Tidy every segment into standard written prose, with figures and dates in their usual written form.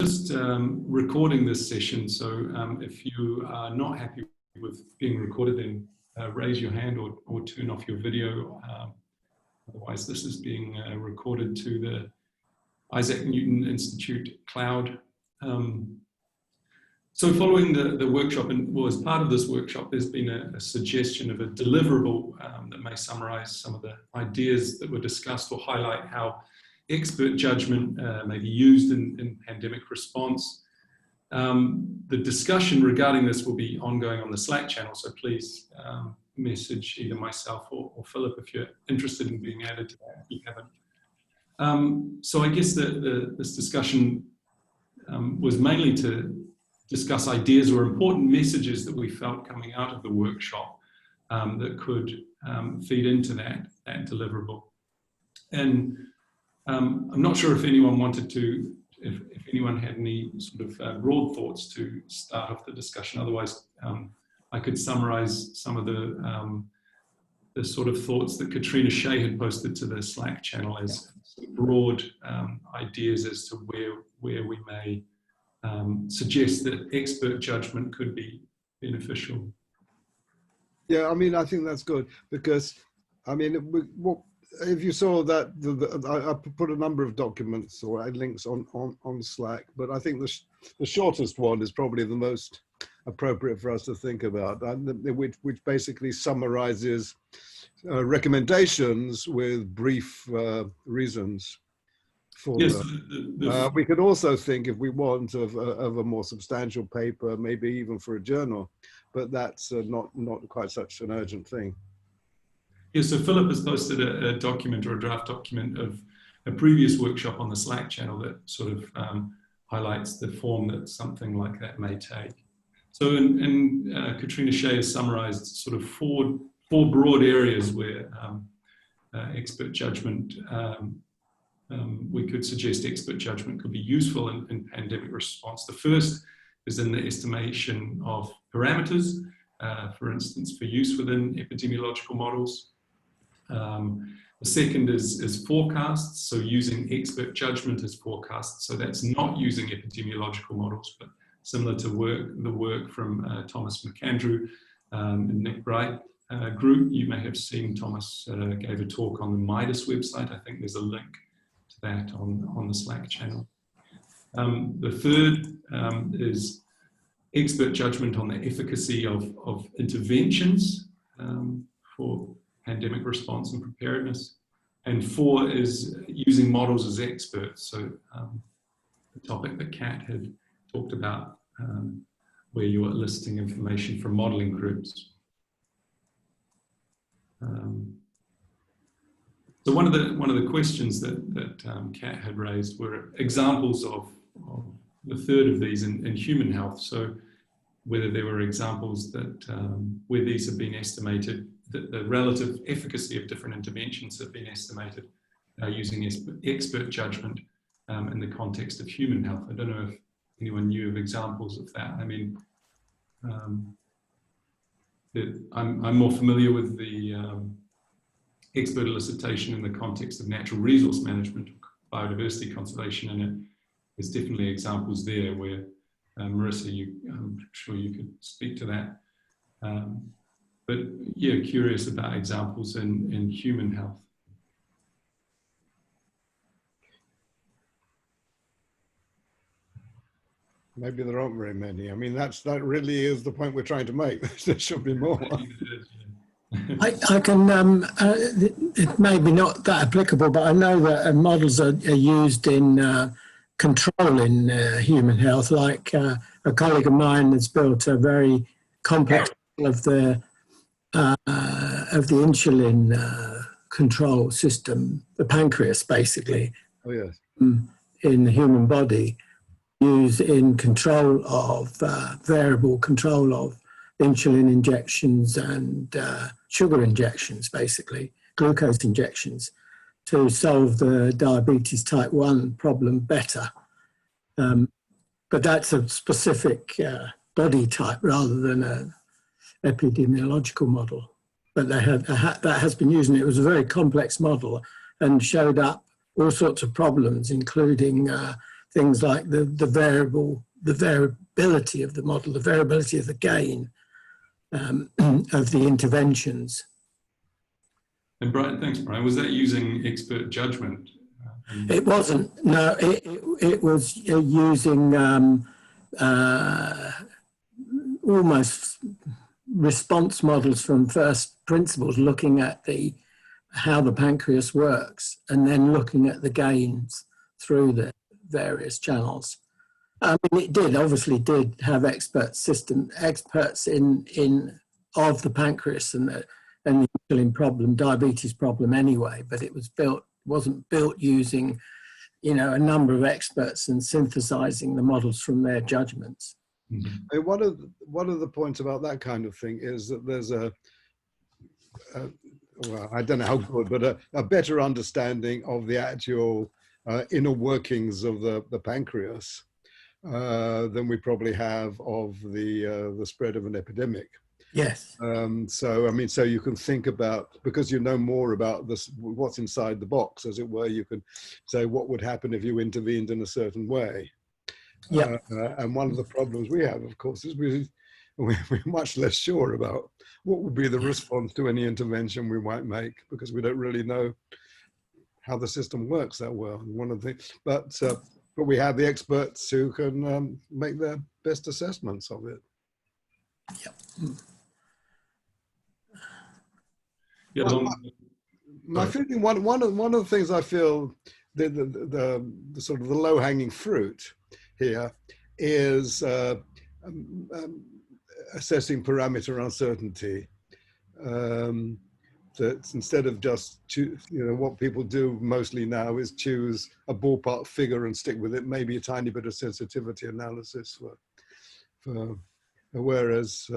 just recording this session, so if you are not happy with being recorded, then raise your hand or turn off your video. Otherwise, this is being recorded to the Isaac Newton Institute cloud. So following the workshop, and well, as part of this workshop, there's been a suggestion of a deliverable that may summarize some of the ideas that were discussed or highlight how expert judgment may be used in pandemic response. The discussion regarding this will be ongoing on the Slack channel, so please message either myself or Philip if you're interested in being added to that, if you haven't. So I guess this discussion was mainly to discuss ideas or important messages that we felt coming out of the workshop that could feed into that deliverable. And I'm not sure if anyone wanted to, if anyone had any sort of broad thoughts to start off the discussion. Otherwise, I could summarize some of the sort of thoughts that Katrina Shea had posted to the Slack channel as broad ideas as to where we may suggest that expert judgment could be beneficial. Yeah, I mean, I think that's good because, I mean, if you saw that, I put a number of documents or links on Slack, but I think the shortest one is probably the most appropriate for us to think about, which basically summarizes recommendations with brief reasons. Yes, we could also think, if we want, of a more substantial paper, maybe even for a journal, but that's not quite such an urgent thing. Yeah, so Philip has posted a document or a draft document of a previous workshop on the Slack channel that sort of highlights the form that something like that may take. So Katrina Shea has summarized sort of four broad areas where expert judgment, we could suggest expert judgment could be useful in pandemic response. The first is in the estimation of parameters, for instance, for use within epidemiological models. The second is forecasts, so using expert judgment as forecasts. So that's not using epidemiological models, but similar to the work from Thomas McAndrew and Nick Bright group. You may have seen Thomas gave a talk on the Midas website. I think there's a link to that on the Slack channel. The third is expert judgment on the efficacy of interventions for pandemic response and preparedness. And 4 is using models as experts. So the topic that Kat had talked about, where you are eliciting information from modeling groups. So one of the questions that Kat had raised were examples of the third of these in human health. So whether there were examples that where these have been estimated, that the relative efficacy of different interventions have been estimated using expert judgment in the context of human health. I don't know if anyone knew of examples of that. I mean, I'm more familiar with the expert elicitation in the context of natural resource management, biodiversity conservation, and there's definitely examples there where, Marissa, I'm sure you could speak to that. But yeah, curious about examples in human health. Maybe there aren't very many. I mean, that really is the point we're trying to make. There should be more. I can, it may be not that applicable, but I know that models are used in control in human health. Like a colleague of mine has built a very complex of the insulin control system, the pancreas basically, oh, yes. In the human body, used in control of, variable control of insulin injections and sugar injections, basically, glucose injections, to solve the diabetes type 1 problem better. But that's a specific body type rather than an epidemiological model. But that has been used, and it was a very complex model and showed up all sorts of problems, including things like the variability of the model, the variability of the gain of the interventions. And Brian, thanks, Brian. Was that using expert judgment? It wasn't. No, it was using almost response models from first principles, looking at how the pancreas works, and then looking at the gains through the various channels. I mean, it obviously did have experts in of the pancreas and the insulin problem, diabetes problem anyway, but it wasn't built using, a number of experts and synthesizing the models from their judgments. Mm-hmm. I mean, one of the points about that kind of thing is that there's well, I don't know how good, but a better understanding of the actual inner workings of the pancreas than we probably have of the spread of an epidemic. Yes. So, I mean, so you can think about, because you know more about this, what's inside the box, as it were, you can say what would happen if you intervened in a certain way. Yeah. And one of the problems we have, of course, is we're much less sure about what would be the response to any intervention we might make, because we don't really know how the system works that well. One of the, but we have the experts who can make their best assessments of it. Yep. Yeah, my feeling, one of the things I feel the sort of the low-hanging fruit here is assessing parameter uncertainty. That instead of just what people do mostly now is choose a ballpark figure and stick with it, maybe a tiny bit of sensitivity analysis for whereas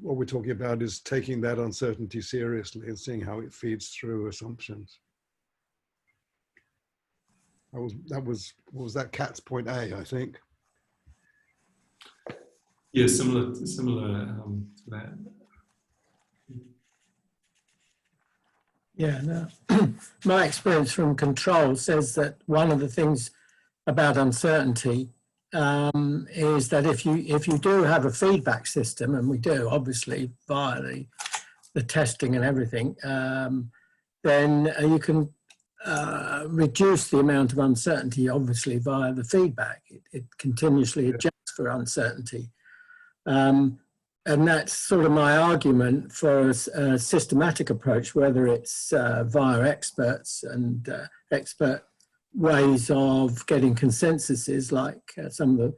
what we're talking about is taking that uncertainty seriously and seeing how it feeds through assumptions. What was that Cat's point A, I think. Yeah, similar to that. Yeah, no. My experience from control says that one of the things about uncertainty is that if you do have a feedback system, and we do obviously via the testing and everything, then you can reduce the amount of uncertainty obviously via the feedback. It continuously adjusts for uncertainty. And that's sort of my argument for a systematic approach, whether it's via experts and expert ways of getting consensuses, like some of the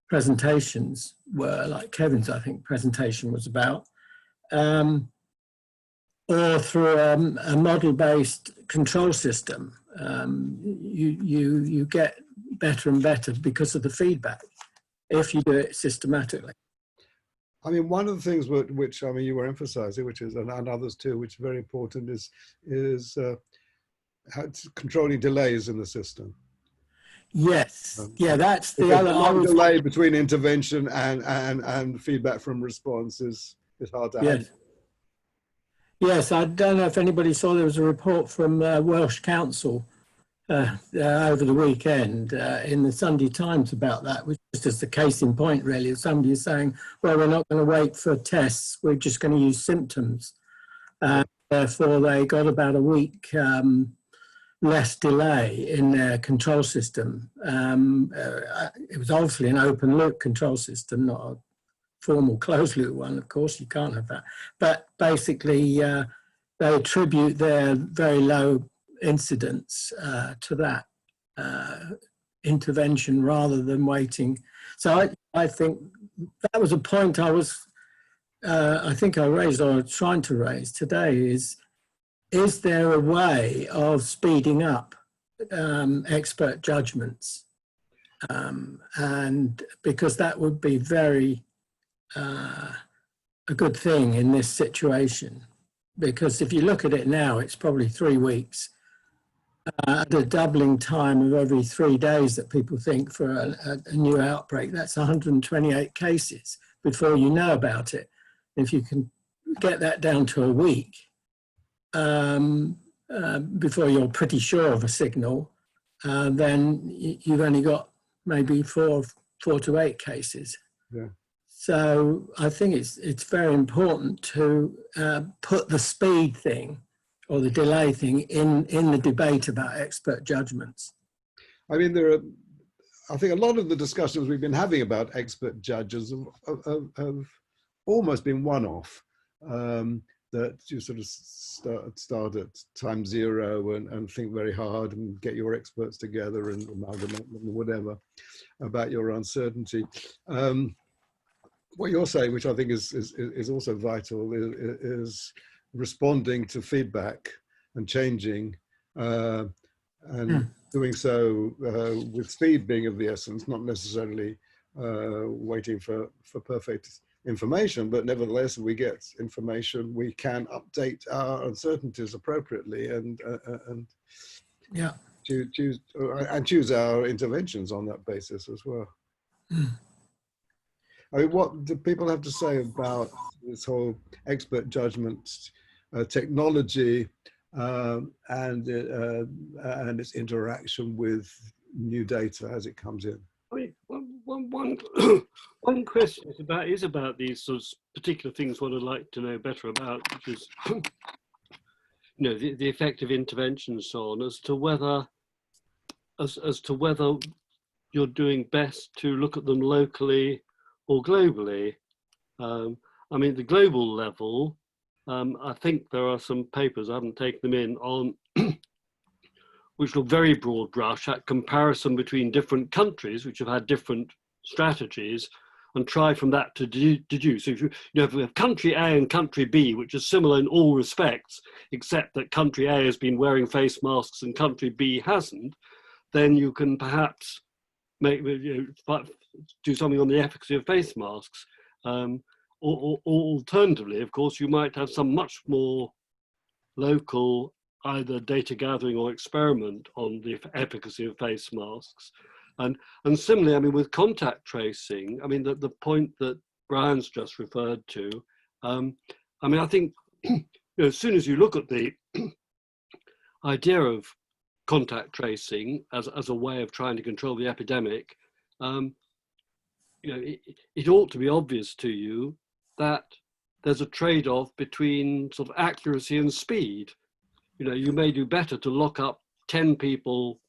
presentations were, like Kevin's, I think, presentation was about, or through a model-based control system. You get better and better because of the feedback if you do it systematically. I mean, one of the things which I mean you were emphasizing, which is, and others too, which is very important, is how controlling delays in the system. Yes, yeah, that's the other. The delay between intervention and feedback from response is hard to handle. Yes, I don't know if anybody saw, there was a report from Welsh Council over the weekend in the Sunday Times about that, which is just a case in point, really. Somebody is saying, well, we're not going to wait for tests, we're just going to use symptoms. Therefore, they got about a week less delay in their control system. It was obviously an open loop control system, not a formal closed loop one. Of course, you can't have that. But basically, they attribute their very low incidence to that intervention rather than waiting. So I think that was a point I think I raised, or trying to raise today, is there a way of speeding up expert judgments? And because that would be very a good thing in this situation. Because if you look at it now, it's probably 3 weeks at a doubling time of every 3 days that people think for a new outbreak. That's 128 cases before you know about it. If you can get that down to a week before you're pretty sure of a signal, then you've only got maybe four to eight cases. Yeah. So I think it's very important to put the speed thing or the delay thing in the debate about expert judgments. I mean, I think a lot of the discussions we've been having about expert judges have almost been one-off, that you sort of start at time zero and think very hard and get your experts together and amalgamate them or whatever about your uncertainty. What you're saying, which I think is also vital, is responding to feedback and changing, and doing so with speed being of the essence, not necessarily waiting for perfect information, but nevertheless, we get information, we can update our uncertainties appropriately and yeah, choose our interventions on that basis as well. I mean, what do people have to say about this whole expert judgment technology and its interaction with new data as it comes in? I mean, one question is about these sort of particular things. What I'd like to know better about, which is, the effective intervention and so on, as to whether you're doing best to look at them locally or globally. I mean, the global level, I think there are some papers, I haven't taken them in, on which look very broad brush at comparison between different countries which have had different strategies, and try from that to deduce. If you have country A and country B, which are similar in all respects, except that country A has been wearing face masks and country B hasn't, then you can perhaps do something on the efficacy of face masks. Or alternatively, of course, you might have some much more local either data gathering or experiment on the efficacy of face masks. And similarly, I mean, with contact tracing, I mean, the point that Brian's just referred to, I mean, I think, as soon as you look at the idea of contact tracing as a way of trying to control the epidemic, it ought to be obvious to you that there's a trade-off between sort of accuracy and speed. You may do better to lock up 10 people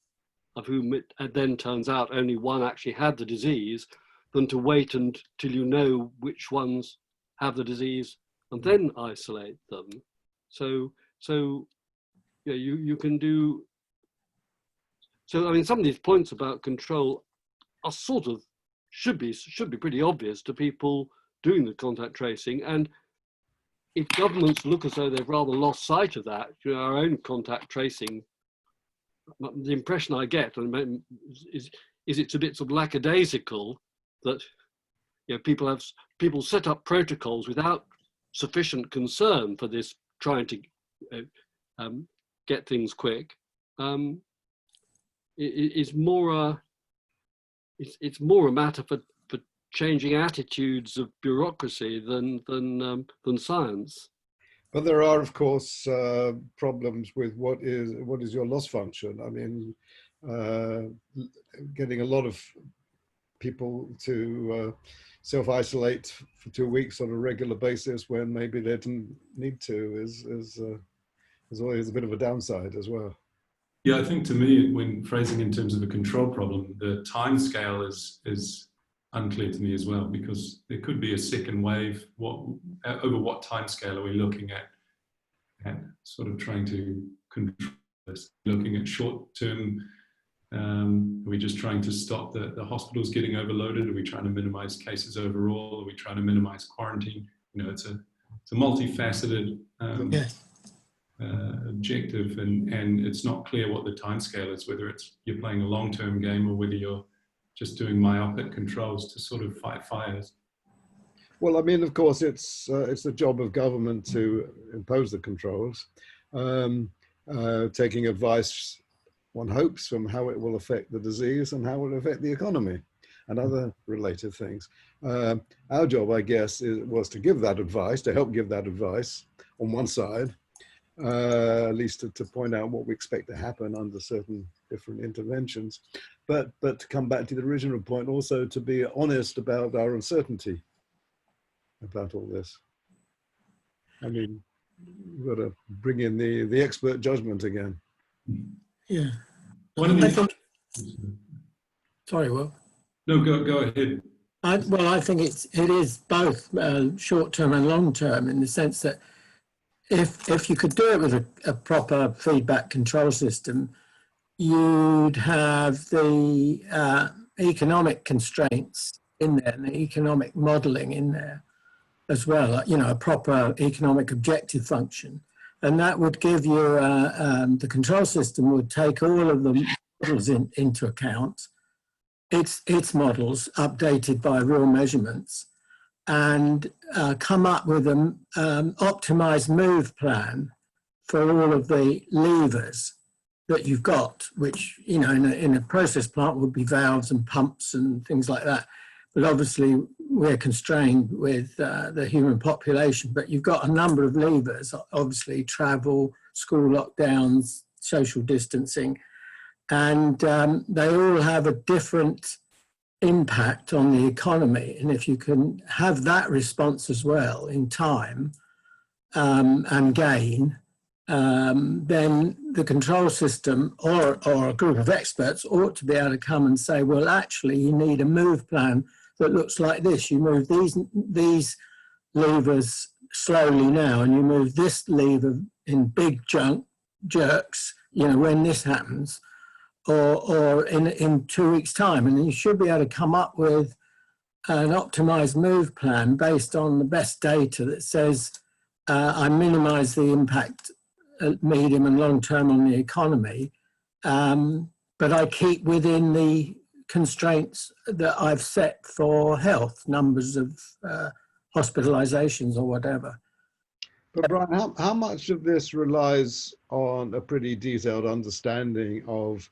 of whom it then turns out only one actually had the disease than to wait until you know which ones have the disease and then isolate them. So you can do. So I mean, some of these points about control are sort of should be pretty obvious to people doing the contact tracing. And if governments look as though they've rather lost sight of that, our own contact tracing, the impression I get is it's a bit sort of lackadaisical that people set up protocols without sufficient concern for this trying to get things quick. It's more a matter for changing attitudes of bureaucracy than science. But there are, of course, problems with what is your loss function. I mean, getting a lot of people to self-isolate for 2 weeks on a regular basis when maybe they didn't need to is always a bit of a downside as well. Yeah, I think to me, when phrasing in terms of a control problem, the time scale is unclear to me as well, because there could be a second wave. Over what time scale are we looking at sort of trying to control this? Looking at short term, are we just trying to stop the hospitals getting overloaded? Are we trying to minimize cases overall? Are we trying to minimize quarantine? It's a multifaceted objective, and it's not clear what the time scale is, whether you're playing a long-term game or whether you're just doing myopic controls to sort of fight fires. Well, I mean, of course, it's the job of government to impose the controls, taking advice, one hopes, from how it will affect the disease and how it will affect the economy and other related things. Our job, I guess, was to give that advice, to help give that advice on one side, at least to point out what we expect to happen under certain different interventions. But to come back to the original point, also to be honest about our uncertainty about all this. I mean, we've got to bring in the expert judgment again. Yeah. One of I the think, sorry, Will. no, go ahead. Well, I think it is both short-term and long-term, in the sense that if you could do it with a proper feedback control system, you'd have the economic constraints in there and the economic modelling in there as well, you know, a proper economic objective function. And that would give you, the control system would take all of the models into account, its models updated by real measurements, and come up with an optimized move plan for all of the levers that you've got, which, you know, in a process plant would be valves and pumps and things like that. But obviously we're constrained with the human population, but you've got a number of levers, obviously travel, school lockdowns, social distancing, and they all have a different impact on the economy. And if you can have that response as well in time and gain, then the control system or a group of experts ought to be able to come and say, well, actually, you need a move plan that looks like this. You move these levers slowly now, and you move this lever in big jerks, you know, when this happens, or in 2 weeks' time. And you should be able to come up with an optimized move plan based on the best data that says, I minimize the impact medium and long term on the economy, but I keep within the constraints that I've set for health, numbers of hospitalizations or whatever. But Brian, how much of this relies on a pretty detailed understanding of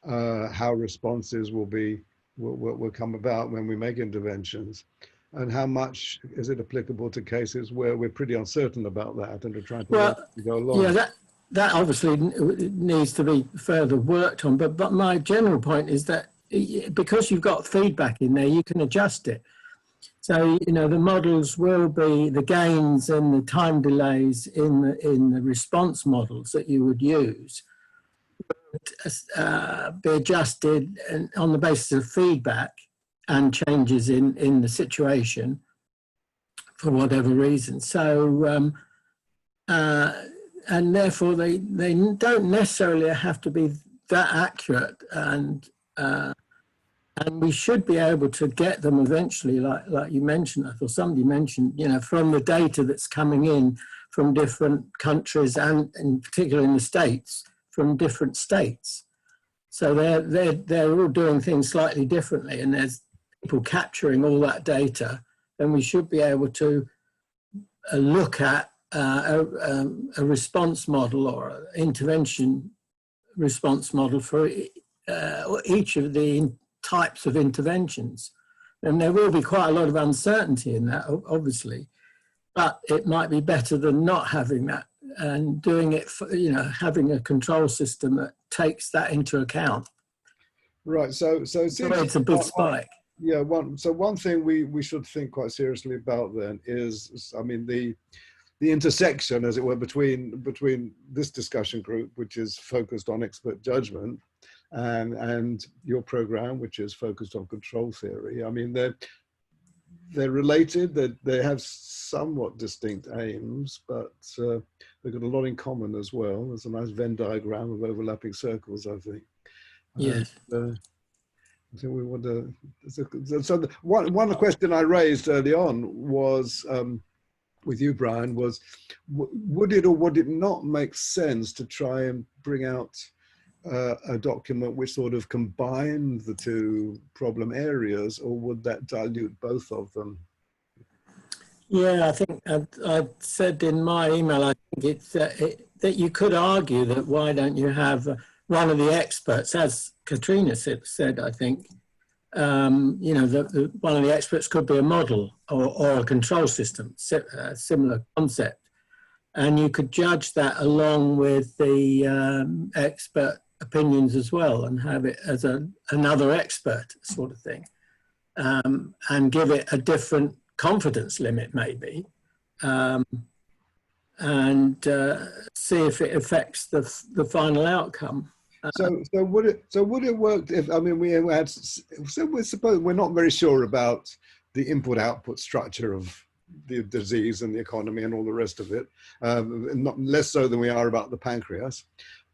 how responses will come about when we make interventions? And how much is it applicable to cases where we're pretty uncertain about that and are trying to go along? Yeah, that obviously needs to be further worked on. But my general point is that because you've got feedback in there, you can adjust it. So, you know, the models will be the gains and the time delays in the response models that you would use be adjusted on the basis of feedback and changes in the situation for whatever reason. So, and therefore they don't necessarily have to be that accurate, and we should be able to get them eventually, like you mentioned, I thought somebody mentioned, you know, from the data that's coming in from different countries and in particular in the States, from different states. So they're all doing things slightly differently, and there's people capturing all that data, then we should be able to look at a response model or an intervention response model for each of the types of interventions. And there will be quite a lot of uncertainty in that, obviously, but it might be better than not having that and doing it, for, you know, having a control system that takes that into account. Right, so it's a big spike. Yeah, one thing we should think quite seriously about then is, I mean, the intersection, as it were, between this discussion group, which is focused on expert judgment, and your program, which is focused on control theory. I mean, they're related. They have somewhat distinct aims, but they've got a lot in common as well. There's a nice Venn diagram of overlapping circles, I think. Yes. I think we want to. So one question I raised early on was with you, Brian, was would it or would it not make sense to try and bring out a document which sort of combined the two problem areas, or would that dilute both of them? Yeah, I think I said in my email, I think it's that you could argue that why don't you have one of the experts, as Katrina said, I think, you know, one of the experts could be a model or a control system, similar concept. And you could judge that along with the expert opinions as well, and have it as another expert sort of thing, and give it a different confidence limit maybe, and see if it affects the final outcome. So would it work if, I mean, we had, so we suppose we're not very sure about the input-output structure of the disease and the economy and all the rest of it, not less so than we are about the pancreas,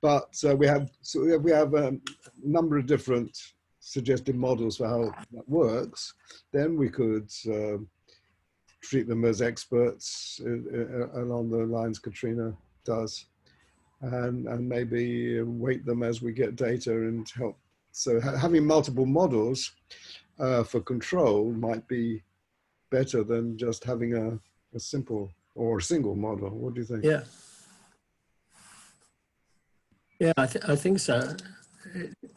but we have a number of different suggested models for how that works. Then we could treat them as experts along the lines Katrina does, and maybe weight them as we get data and help. So having multiple models for control might be better than just having a simple or a single model. What do you think? Yeah. Yeah, I think so.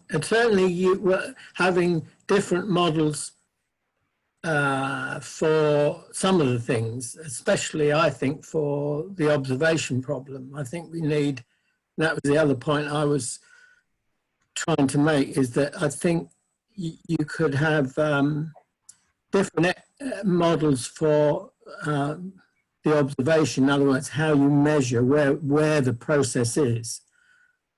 And certainly you were having different models for some of the things, especially I think for the observation problem. I think we need, that was the other point I was trying to make, is that I think you could have different models for the observation. In other words, how you measure where the process is,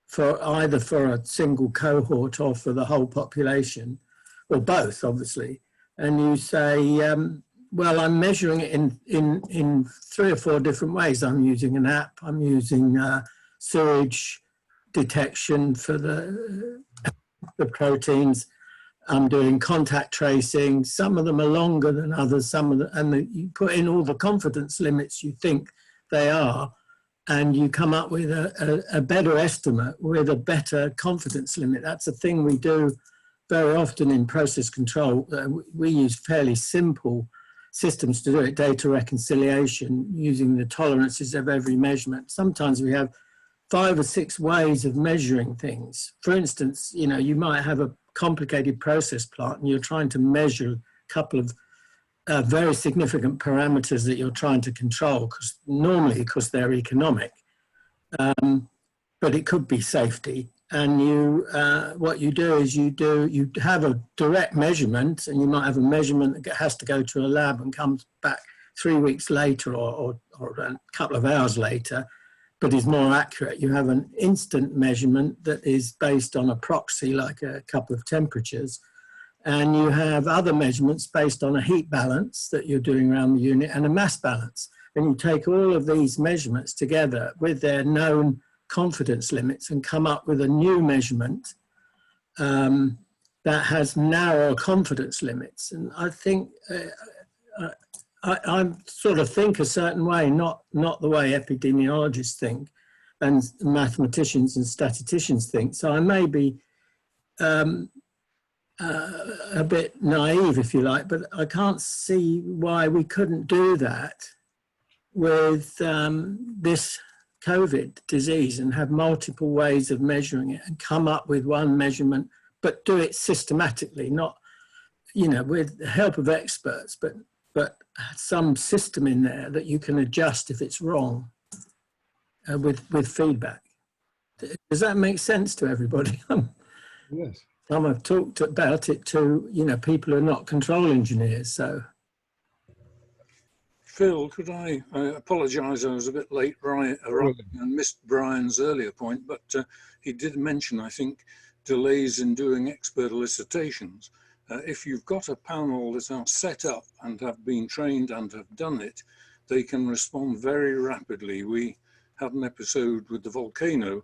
for either for a single cohort or for the whole population, or both, obviously. And you say, well, I'm measuring it in 3 or 4 different ways. I'm using an app, I'm using sewage detection for the proteins, I'm doing contact tracing. Some of them are longer than others, you put in all the confidence limits you think they are, and you come up with a better estimate with a better confidence limit. That's a thing we do very often in process control. We use fairly simple systems to do it, data reconciliation, using the tolerances of every measurement. Sometimes we have 5 or 6 ways of measuring things. For instance, you know, you might have a complicated process plant and you're trying to measure a couple of very significant parameters that you're trying to control, because they're economic, but it could be safety. And you, what you do is you have a direct measurement, and you might have a measurement that has to go to a lab and comes back 3 weeks later or a couple of hours later, but is more accurate. You have an instant measurement that is based on a proxy, like a couple of temperatures. And you have other measurements based on a heat balance that you're doing around the unit and a mass balance. And you take all of these measurements together with their known confidence limits and come up with a new measurement that has narrower confidence limits. And I think I sort of think a certain way, not the way epidemiologists think and mathematicians and statisticians think. So I may be a bit naive, if you like, but I can't see why we couldn't do that with this COVID disease and have multiple ways of measuring it and come up with one measurement, but do it systematically, not, you know, with the help of experts, but some system in there that you can adjust if it's wrong with feedback. Does that make sense to everybody? Yes. I've talked about it to, you know, people who are not control engineers, so. Phil, could I apologise, I was a bit late arriving and missed Brian's earlier point, but he did mention, I think, delays in doing expert elicitations. If you've got a panel that are set up and have been trained and have done it, they can respond very rapidly. We had an episode with the volcano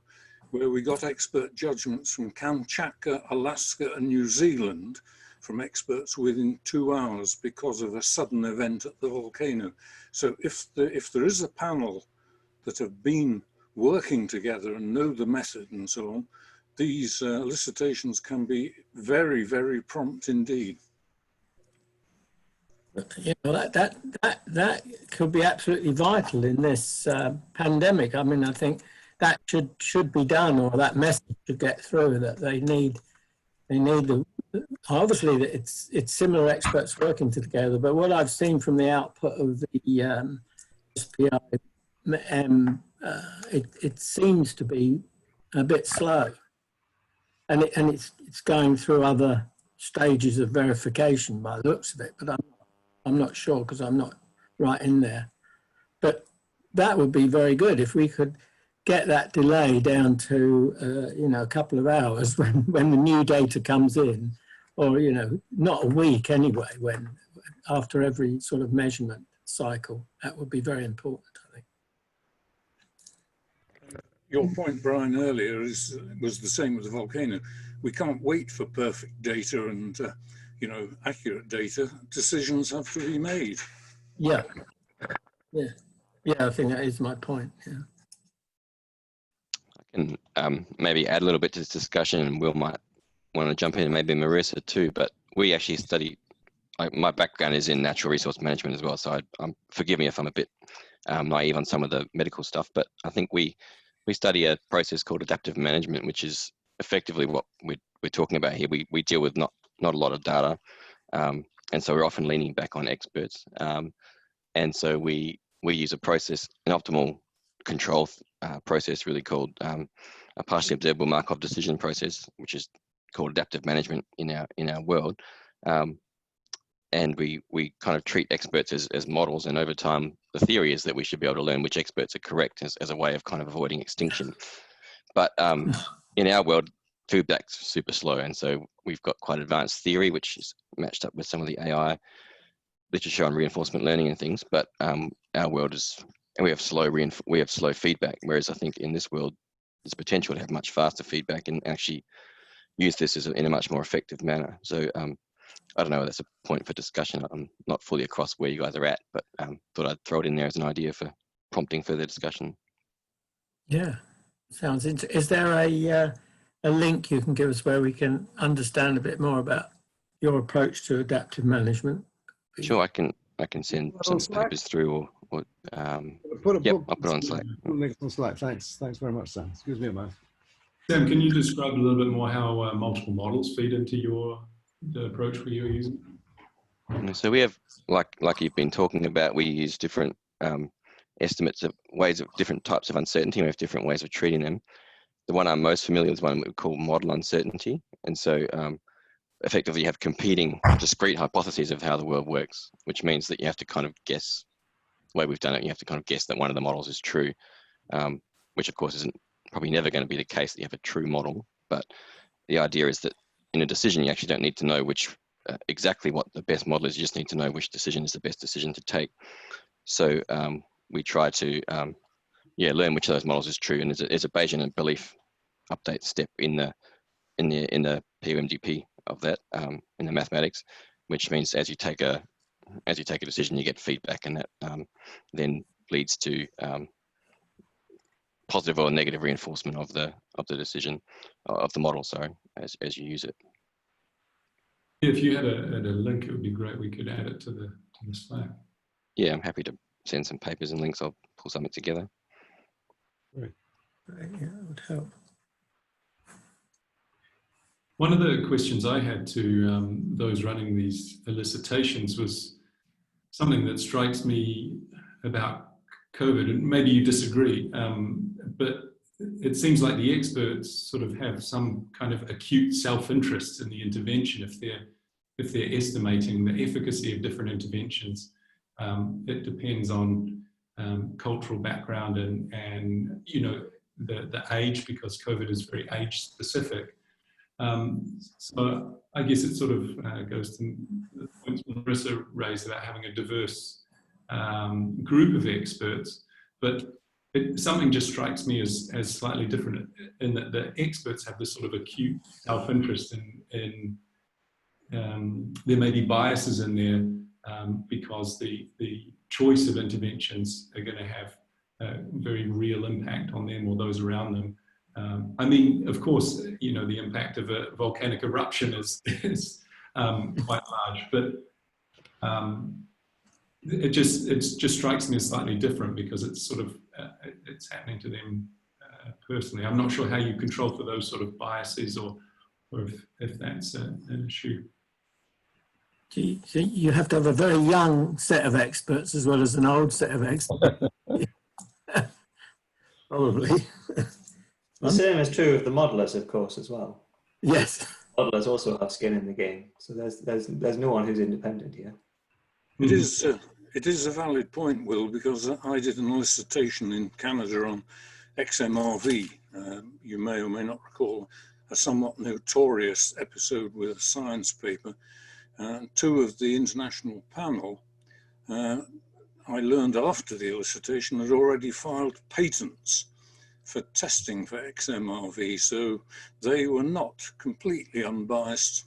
where we got expert judgments from Kamchatka, Alaska and New Zealand from experts within 2 hours because of a sudden event at the volcano. So if there is a panel that have been working together and know the method and so on, these elicitations can be very, very prompt indeed. You know, that could be absolutely vital in this pandemic. I mean, I think that should be done, or that message should get through, that they need the, obviously it's similar experts working together, but what I've seen from the output of the SPI, it seems to be a bit slow. and it's going through other stages of verification by the looks of it, but I'm not sure because I'm not right in there. But that would be very good if we could get that delay down to you know, a couple of hours when the new data comes in, or you know, not a week anyway, when after every sort of measurement cycle. That would be very important, I think. Your point, Brian, earlier was the same with the volcano. We can't wait for perfect data and you know, accurate data. Decisions have to be made. Yeah, yeah, yeah. I think that is my point. Yeah. I can maybe add a little bit to this discussion, and Will might want to jump in, and maybe Marissa too. But we actually study. My background is in natural resource management as well, so forgive me if I'm a bit naive on some of the medical stuff. But I think we study a process called adaptive management, which is effectively what we're talking about here. We deal with not a lot of data, and so we're often leaning back on experts. And so we use a process, an optimal control process, really called a partially observable Markov decision process, which is called adaptive management in our world. And we kind of treat experts as models, and over time, the theory is that we should be able to learn which experts are correct as a way of kind of avoiding extinction. But in our world, feedback's super slow, and so we've got quite advanced theory, which is matched up with some of the AI literature on reinforcement learning and things. But our world is, and we have slow feedback. Whereas I think in this world, there's potential to have much faster feedback and actually use this in a much more effective manner. So I don't know, that's a point for discussion. I'm not fully across where you guys are at, but thought I'd throw it in there as an idea for prompting further discussion. Yeah, sounds interesting. Is there a link you can give us where we can understand a bit more about your approach to adaptive management? Sure, I can send some papers through, or I'll put it on Slack. Links on Slack. Thanks very much, Sam. Excuse me a moment. Sam, can you describe a little bit more how multiple models feed into the approach you're using? So we have, like you've been talking about, we use different estimates of ways of different types of uncertainty. We have different ways of treating them. The one I'm most familiar with is one we call model uncertainty. And so effectively you have competing discrete hypotheses of how the world works, which means that you have to kind of guess. The way we've done it, you have to kind of guess that one of the models is true, which of course isn't probably never going to be the case that you have a true model. But the idea is that in a decision, you actually don't need to know which exactly what the best model is. You just need to know which decision is the best decision to take. So we try to learn which of those models is true. And there's a Bayesian belief update step in the PUMDP of that in the mathematics, which means as you take a decision, you get feedback, and that then leads to positive or negative reinforcement of the decision of the model. Sorry, as you use it. If you had a link, it would be great. We could add it to the Slack. Yeah, I'm happy to send some papers and links. I'll pull something together. Great. Yeah, that would help. One of the questions I had to those running these elicitations was something that strikes me about COVID, and maybe you disagree, but it seems like the experts sort of have some kind of acute self-interest in the intervention if they're estimating the efficacy of different interventions. It depends on cultural background and you know the age, because COVID is very age specific. So I guess it sort of goes to the points Marissa raised about having a diverse group of experts, but something just strikes me as slightly different in that the experts have this sort of acute self-interest in there may be biases in there because the choice of interventions are going to have a very real impact on them or those around them. I mean, of course, you know, the impact of a volcanic eruption is quite large, but it just strikes me as slightly different because it's sort of it's happening to them personally. I'm not sure how you control for those sort of biases or if that's an issue. So you have to have a very young set of experts as well as an old set of experts. Probably. The same is true of the modelers, of course, as well. Yes. Modelers also have skin in the game. So there's no one who's independent here. It is a valid point, Will, because I did an elicitation in Canada on XMRV. You may or may not recall a somewhat notorious episode with a science paper. Two of the international panel, I learned after the elicitation, had already filed patents for testing for XMRV, so they were not completely unbiased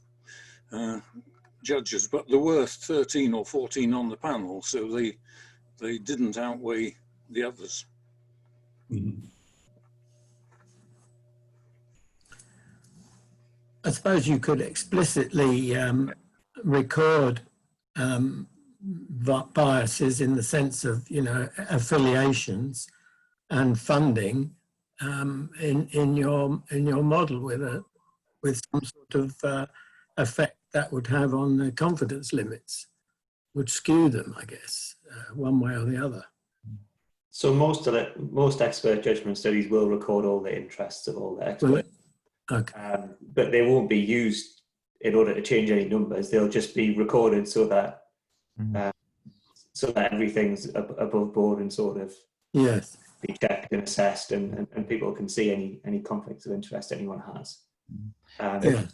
judges, but there were 13 or 14 on the panel, so they didn't outweigh the others. Mhm. I suppose you could explicitly record biases in the sense of, you know, affiliations and funding in your model with some sort of effect that would have on the confidence limits, would skew them, I guess, one way or the other. So most expert judgment studies will record all the interests of all the experts. Okay. But they won't be used in order to change any numbers. They'll just be recorded so that everything's above board and sort of Yes. be checked and assessed, and people can see any conflicts of interest anyone has. Yeah.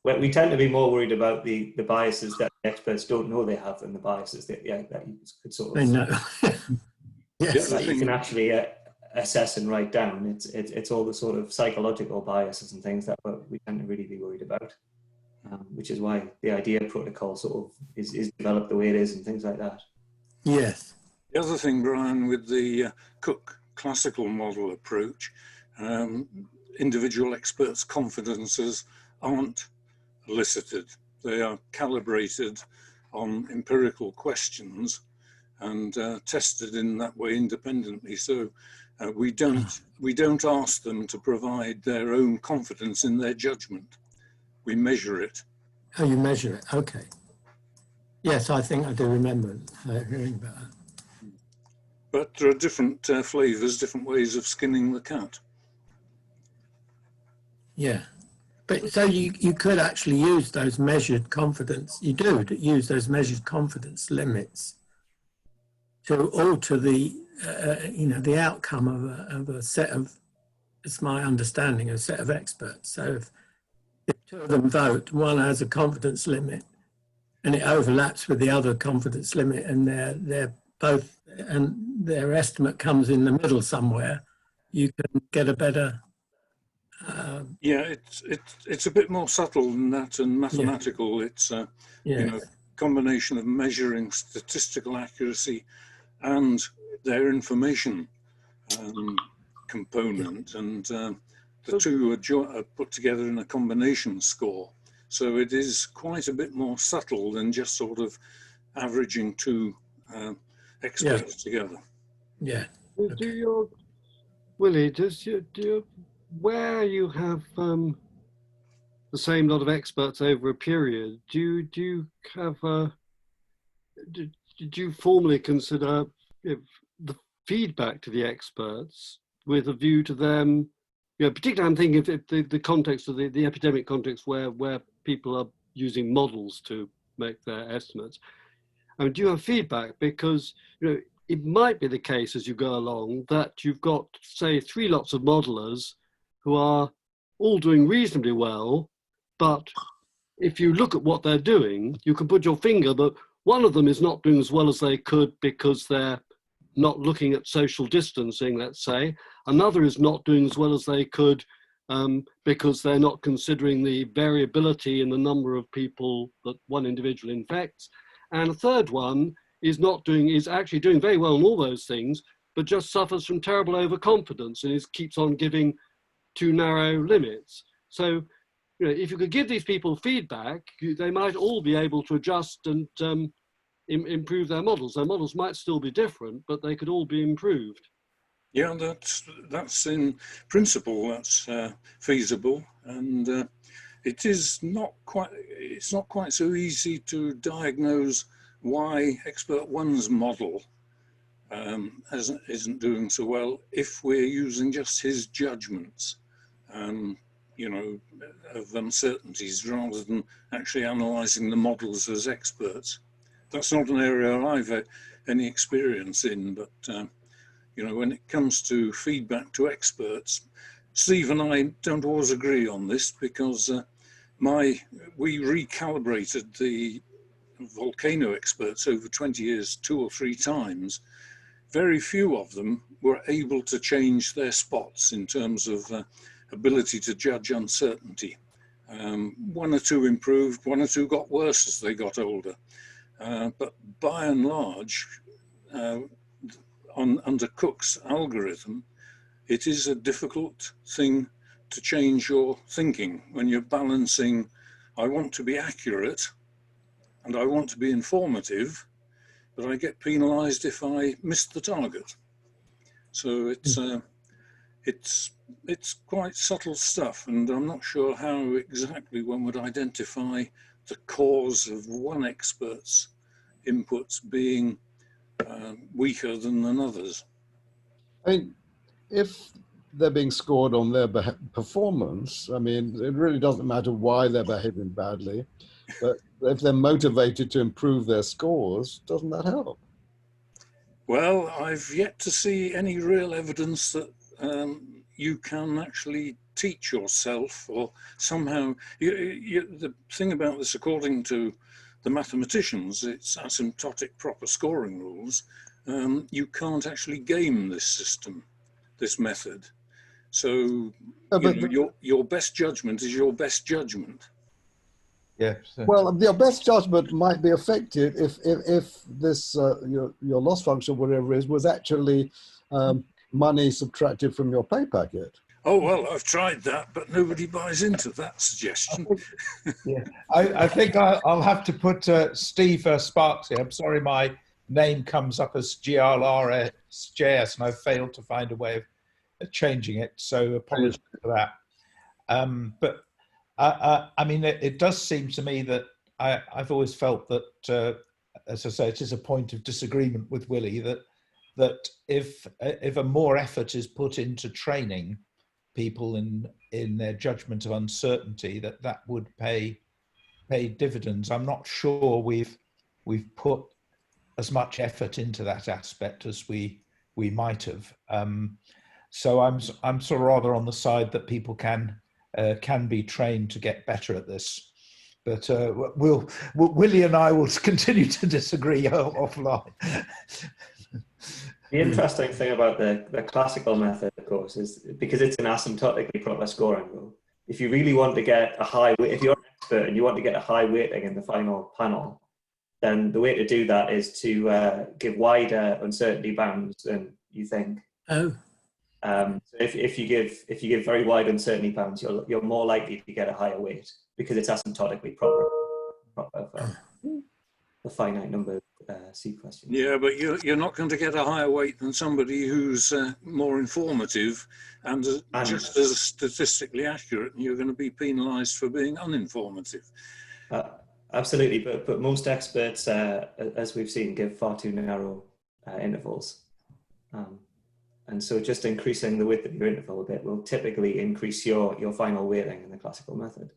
We tend to be more worried about the biases that the experts don't know they have than the biases that you could sort of I know. Yes. that you can actually assess and write down. It's all the sort of psychological biases and things that we tend to really be worried about, which is why the IDEA protocol sort of is developed the way it is and things like that. Yes. The other thing, Brian, with the Cook classical model approach, individual experts' confidences aren't elicited. They are calibrated on empirical questions and tested in that way independently. So we don't ask them to provide their own confidence in their judgment. We measure it. Oh, you measure it. Okay. Yes, I think I do remember hearing about that. But there are different flavours, different ways of skinning the cat. Yeah. But so you could actually use those measured confidence, you do use those measured confidence limits to alter the, you know, the outcome of a set of, it's my understanding, a set of experts. So if two of them vote, one has a confidence limit and it overlaps with the other confidence limit, and they're both, and their estimate comes in the middle somewhere, you can get a better... Yeah, it's a bit more subtle than that and mathematical. Yeah. It's you know, combination of measuring statistical accuracy and their information component, and the two are put together in a combination score. So it is quite a bit more subtle than just sort of averaging two experts together. Yeah. Do your, Willie, where you have the same lot of experts over a period, do you have did you formally consider the feedback to the experts with a view to them, you know, particularly I'm thinking of the context of the epidemic context where people are using models to make their estimates. I mean, do you have feedback? Because, you know, it might be the case as you go along that you've got, say, 3 lots of modelers who are all doing reasonably well, but if you look at what they're doing, you can put your finger that one of them is not doing as well as they could because they're not looking at social distancing, let's say. Another is not doing as well as they could because they're not considering the variability in the number of people that one individual infects. And a third one is actually doing very well in all those things, but just suffers from terrible overconfidence and keeps on giving too narrow limits. So, you know, if you could give these people feedback, they might all be able to adjust and improve their models. Their models might still be different, but they could all be improved. Yeah, that's in principle, that's feasible, and it's not quite so easy to diagnose why expert one's model isn't doing so well if we're using just his judgments. you know, of uncertainties rather than actually analysing the models as experts. That's not an area I've any experience in, but you know, when it comes to feedback to experts, Steve and I don't always agree on this, because we recalibrated the volcano experts over 20 years 2 or 3 times. Very few of them were able to change their spots in terms of ability to judge uncertainty. 1 or 2 improved, 1 or 2 got worse as they got older. But by and large, under Cook's algorithm, it is a difficult thing to change your thinking when you're balancing, I want to be accurate and I want to be informative, but I get penalised if I miss the target. So it's quite subtle stuff, and I'm not sure how exactly one would identify the cause of one expert's inputs being weaker than others. I mean, if they're being scored on their performance, I mean, it really doesn't matter why they're behaving badly, but if they're motivated to improve their scores, doesn't that help? Well, I've yet to see any real evidence that you can actually teach yourself, or somehow, the thing about this, according to the mathematicians, it's asymptotic proper scoring rules. You can't actually game this system, this method. So your best judgment is your best judgment. Yeah. Well, your best judgment might be affected if this your loss function, whatever it is, was actually money subtracted from your pay packet. Oh well, I've tried that, but nobody buys into that suggestion. Yeah, I think I'll have to put Steve Sparks here. I'm sorry, my name comes up as GRRSJS, and I've failed to find a way of changing it. So apologies for that. But I mean, it does seem to me that I've always felt that, as I say, it is a point of disagreement with Willie that if a more effort is put into training people in their judgment of uncertainty, that would pay dividends. I'm not sure we've put as much effort into that aspect as we might have. So I'm sort of rather on the side that people can be trained to get better at this. But Willie and I will continue to disagree offline. The interesting thing about the classical method, of course, is because it's an asymptotically proper scoring rule. If you really want to get a high weight, if you're an expert and you want to get a high weighting in the final panel, then the way to do that is to give wider uncertainty bounds than you think. Oh. So if you give very wide uncertainty bounds, you're more likely to get a higher weight because it's asymptotically proper for the finite number C question. Yeah, but you're not going to get a higher weight than somebody who's more informative and just as statistically accurate, and you're going to be penalised for being uninformative. Absolutely, but most experts, as we've seen, give far too narrow intervals. And so just increasing the width of your interval a bit will typically increase your final weighting in the classical method.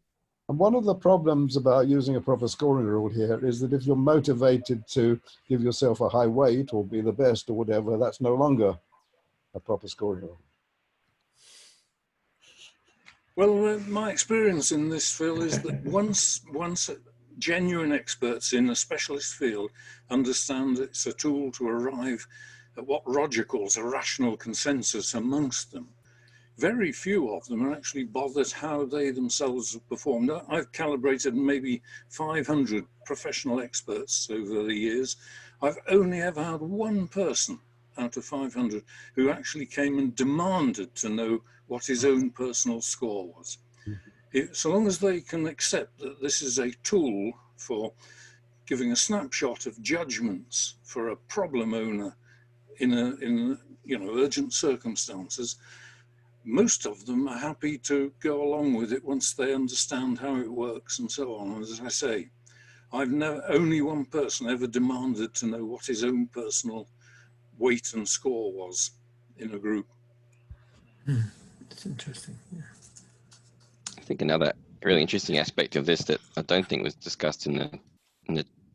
And one of the problems about using a proper scoring rule here is that if you're motivated to give yourself a high weight or be the best or whatever, that's no longer a proper scoring rule. Well, my experience in this, Phil, is that once genuine experts in a specialist field understand it's a tool to arrive at what Roger calls a rational consensus amongst them, very few of them are actually bothered how they themselves have performed. I've calibrated maybe 500 professional experts over the years. I've only ever had one person out of 500 who actually came and demanded to know what his own personal score was. So long as they can accept that this is a tool for giving a snapshot of judgments for a problem owner in urgent circumstances, most of them are happy to go along with it once they understand how it works and so on. As I say, only one person ever demanded to know what his own personal weight and score was in a group. That's interesting. Yeah. think another really interesting aspect of this that I don't think was discussed in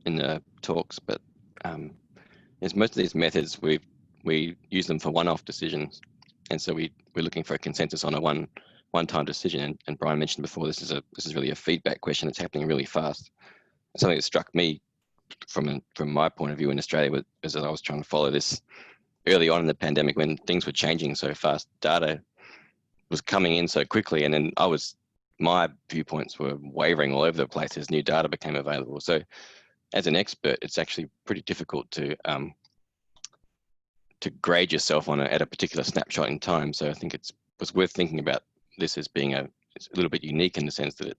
the talks, but is most of these methods we use them for one-off decisions, and so we're looking for a consensus on a one-time decision. And Brian mentioned before, this is really a feedback question that's happening really fast. Something that struck me from my point of view in Australia was that I was trying to follow this early on in the pandemic when things were changing so fast. Data was coming in so quickly, and then my viewpoints were wavering all over the place as new data became available. So as an expert, it's actually pretty difficult to grade yourself at a particular snapshot in time. So I think it was worth thinking about this as being it's a little bit unique in the sense that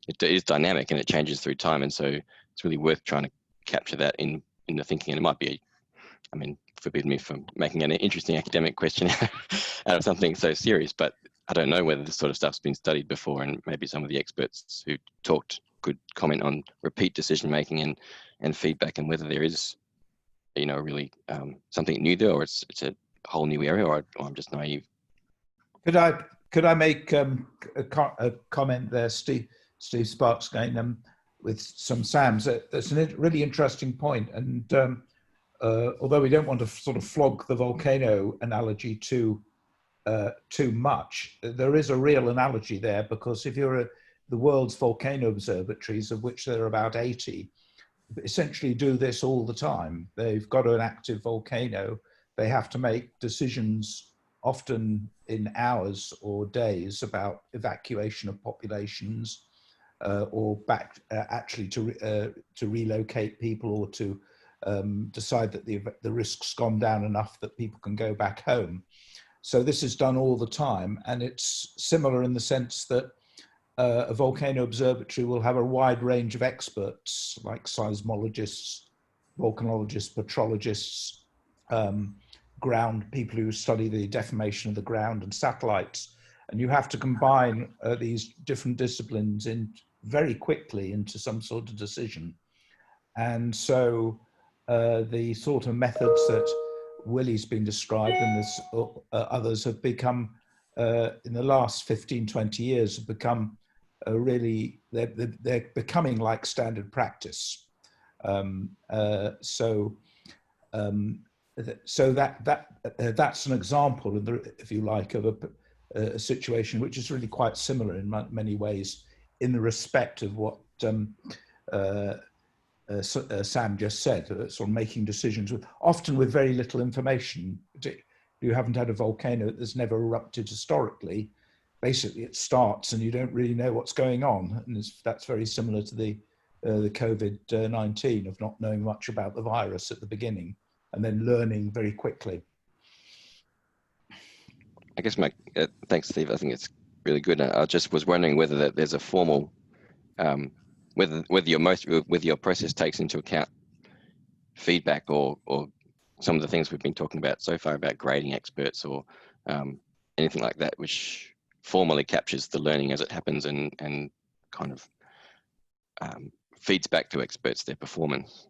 it is dynamic and it changes through time. And so it's really worth trying to capture that in the thinking. And it might be, I mean, forbid me from making an interesting academic question out of something so serious, but I don't know whether this sort of stuff's been studied before, and maybe some of the experts who talked could comment on repeat decision making and feedback, and whether there is, really something new there, or it's a whole new area, or I'm just naive. Could I make a comment there, Steve Sparks, going with some Sam's? That's a really interesting point, and although we don't want to sort of flog the volcano analogy too much, there is a real analogy there, because if you're the world's volcano observatories, of which there are about 80, essentially do this all the time. They've got an active volcano. They have to make decisions, often in hours or days, about evacuation of populations, or actually to relocate people, or to decide that the risk's gone down enough that people can go back home. So this is done all the time, and it's similar in the sense that a volcano observatory will have a wide range of experts, like seismologists, volcanologists, petrologists, ground people who study the deformation of the ground, and satellites. And you have to combine these different disciplines very quickly into some sort of decision. And so the sort of methods that Willie's been described, and others have become, in the last 15, 20 years, have become really, they're becoming like standard practice. So that's an example, if you like, of a situation which is really quite similar in many ways, in the respect of what Sam just said, sort of making decisions often with very little information. You haven't had a volcano that's never erupted historically. Basically, it starts and you don't really know what's going on, and that's very similar to the COVID-19, of not knowing much about the virus at the beginning and then learning very quickly. I guess thanks, Steve. I think it's really good. I just was wondering whether there's a formal, whether your process takes into account feedback or some of the things we've been talking about so far about grading experts, or anything like that, which formally captures the learning as it happens and kind of feeds back to experts their performance.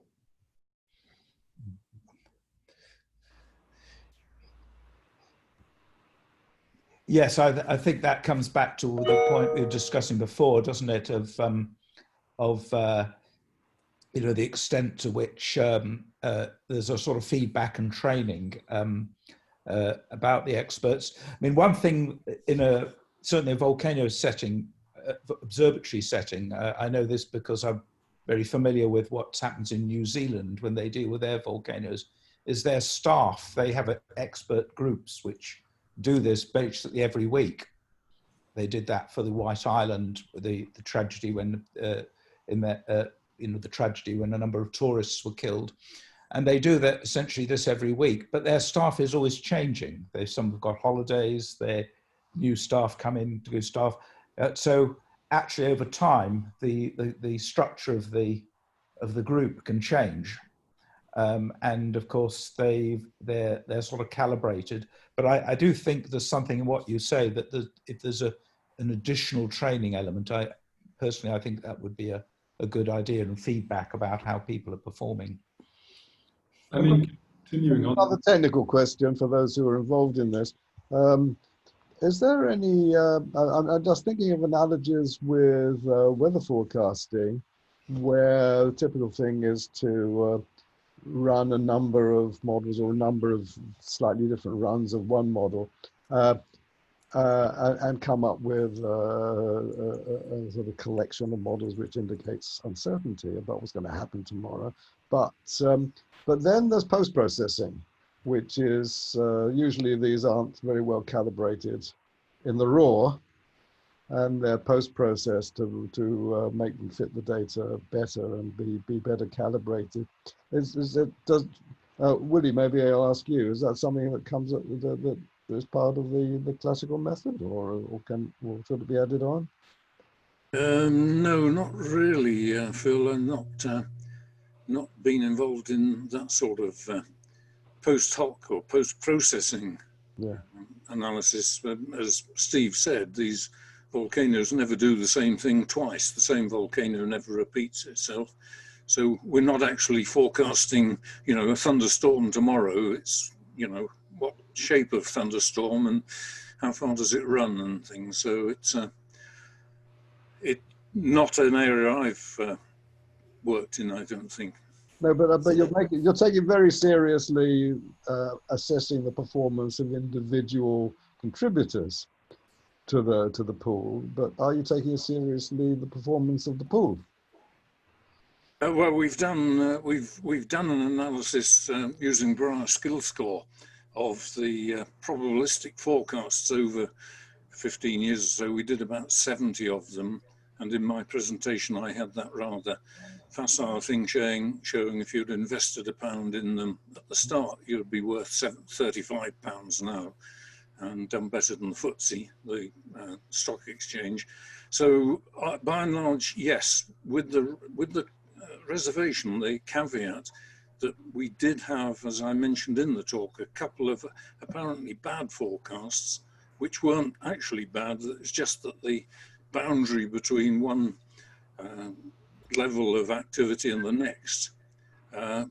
Yes, I think that comes back to the point we were discussing before, doesn't it? Of the extent to which there's a sort of feedback and training about the experts. I mean, one thing certainly a volcano setting, observatory setting, I know this because I'm very familiar with what happens in New Zealand when they deal with their volcanoes, is their staff. They have expert groups which do this basically every week. They did that for the White Island, the tragedy when the tragedy when a number of tourists were killed, and they do that essentially this every week. But their staff is always changing. Some have got holidays. Their new staff come in to do staff. So actually, over time, the structure of the group can change. And of course, they're sort of calibrated. But I do think there's something in what you say, that if there's an additional training element, I think that would be a good idea, and feedback about how people are performing. I mean, continuing on. Another technical question for those who are involved in this. Is there any, I'm just thinking of analogies with weather forecasting, where the typical thing is to run a number of models or a number of slightly different runs of one model and come up with a sort of collection of models which indicates uncertainty about what's going to happen tomorrow. But then there's post-processing, which is usually these aren't very well calibrated in the raw, and they're post-processed to make them fit the data better and be better calibrated. Willie, maybe I'll ask you, is that something that comes up that is part of the classical method, or should it be added on? No, not really, Phil. I'm not been involved in that sort of post hoc or post-processing analysis. As Steve said, these volcanoes never do the same thing twice. The same volcano never repeats itself. So we're not actually forecasting, a thunderstorm tomorrow. It's, what shape of thunderstorm and how far does it run and things. So it's not an area I've worked in, I don't think. No, but you're taking very seriously assessing the performance of individual contributors to the pool. But are you taking seriously the performance of the pool? Well, we've done an analysis using Breyer skill score of the probabilistic forecasts over 15 years or so. We did about 70 of them, and in my presentation I had that rather facile thing showing if you'd invested £1 in them at the start, you'd be worth £35 now, and done better than the FTSE, the stock exchange. So by and large, yes, with the reservation, the caveat that we did have, as I mentioned in the talk, a couple of apparently bad forecasts, which weren't actually bad. It's just that the boundary between one level of activity and the next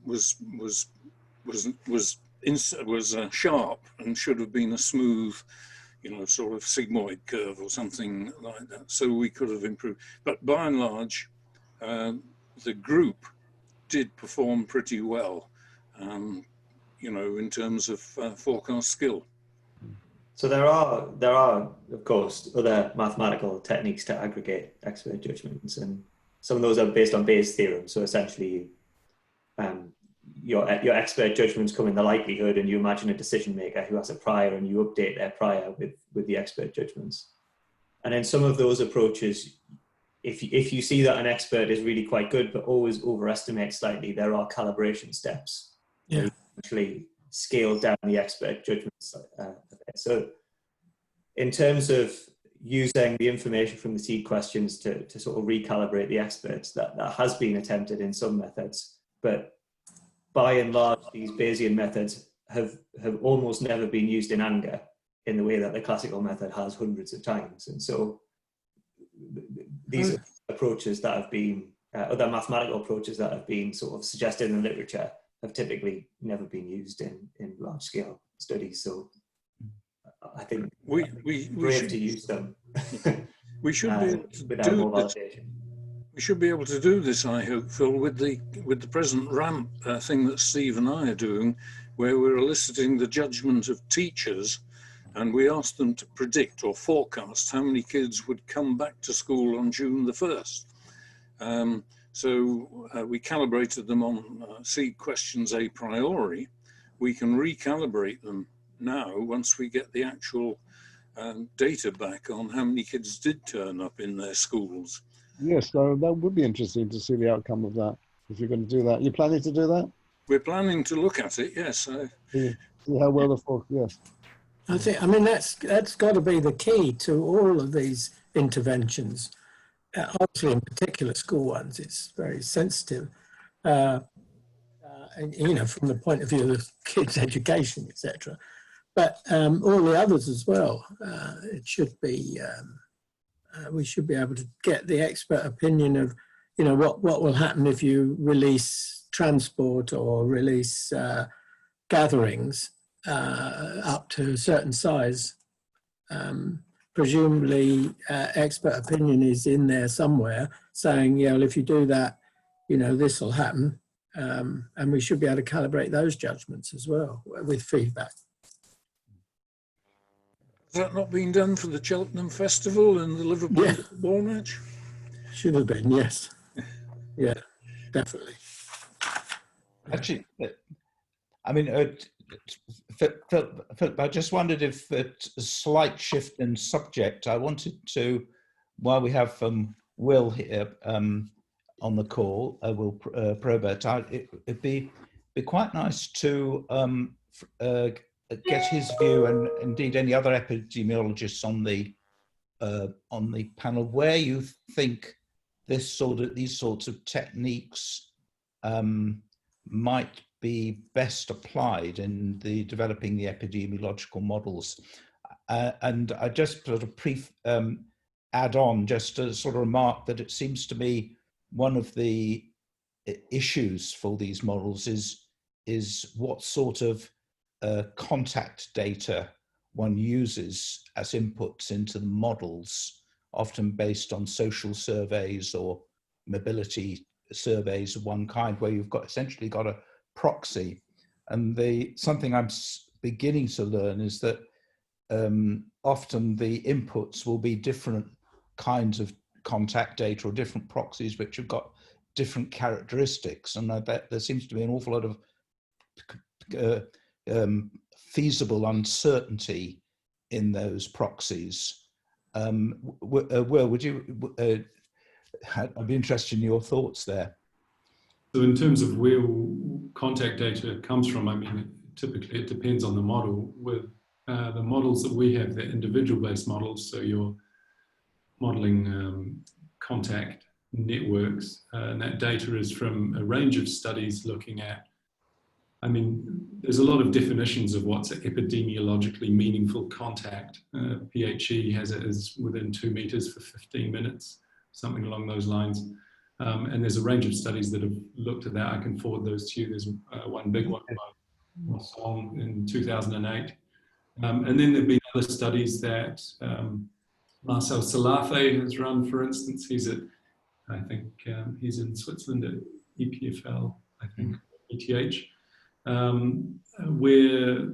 was sharp and should have been a smooth, sort of sigmoid curve or something like that. So we could have improved. But by and large, the group did perform pretty well, in terms of forecast skill. So there are, of course, other mathematical techniques to aggregate expert judgments, and some of those are based on Bayes' theorem. So essentially, your expert judgments come in the likelihood, and you imagine a decision maker who has a prior, and you update their prior with the expert judgments. And in some of those approaches, if you see that an expert is really quite good but always overestimates slightly, there are calibration steps. Yeah. You actually scale down the expert judgments. So in terms of using the information from the seed questions to sort of recalibrate the experts, that has been attempted in some methods, but by and large, these Bayesian methods have almost never been used in anger in the way that the classical method has hundreds of times. And so these approaches that have been, other mathematical approaches that have been sort of suggested in the literature have typically never been used in large scale studies. So I think we brave to use them. We should be able to without more validation. We should be able to do this, I hope, Phil, with the present ramp thing that Steve and I are doing, where we're eliciting the judgment of teachers, and we asked them to predict or forecast how many kids would come back to school on June the 1st. So we calibrated them on seed questions a priori. We can recalibrate them now once we get the actual data back on how many kids did turn up in their schools. Yes, so that would be interesting to see the outcome of that, if you're going to do that. You're planning to do that? We're planning to look at it, yes. See how well the yes. I mean, that's got to be the key to all of these interventions. Obviously, in particular school ones, it's very sensitive, and, from the point of view of kids' education, etc. But all the others as well. It should be. We should be able to get the expert opinion of, what will happen if you release transport or release gatherings up to a certain size, presumably expert opinion is in there somewhere saying, yeah, well, if you do that, you know, this will happen. And we should be able to calibrate those judgments as well with feedback. Has that not been done for the Cheltenham Festival and the Liverpool Yeah. football match? Should have been, yes. Yeah, definitely. Actually, I mean, Philip, I just wondered if a slight shift in subject. I wanted to, while we have Will here on the call, Will Probert, it'd be quite nice to get his view, and indeed any other epidemiologists on the panel, where you think these sorts of techniques might be best applied in developing the epidemiological models. And I just sort of add on just a sort of remark that it seems to me one of the issues for these models is what sort of contact data one uses as inputs into the models, often based on social surveys or mobility surveys of one kind, where you've essentially got a proxy. And something I'm beginning to learn is that often the inputs will be different kinds of contact data or different proxies which have got different characteristics. And I bet there seems to be an awful lot of feasible uncertainty in those proxies. Will, would you, I'd be interested in your thoughts there. So in terms of where contact data comes from, I mean, typically it depends on the model. With the models that we have, they're individual-based models, so you're modeling contact networks, and that data is from a range of studies looking at, I mean, there's a lot of definitions of what's epidemiologically meaningful contact. PHE has it as within 2 meters for 15 minutes, something along those lines. And there's a range of studies that have looked at that. I can forward those to you. There's one big one by Song in 2008. And then there've been other studies that Marcel Salafe has run, for instance. He's at, I think he's in Switzerland at EPFL, I think, ETH, where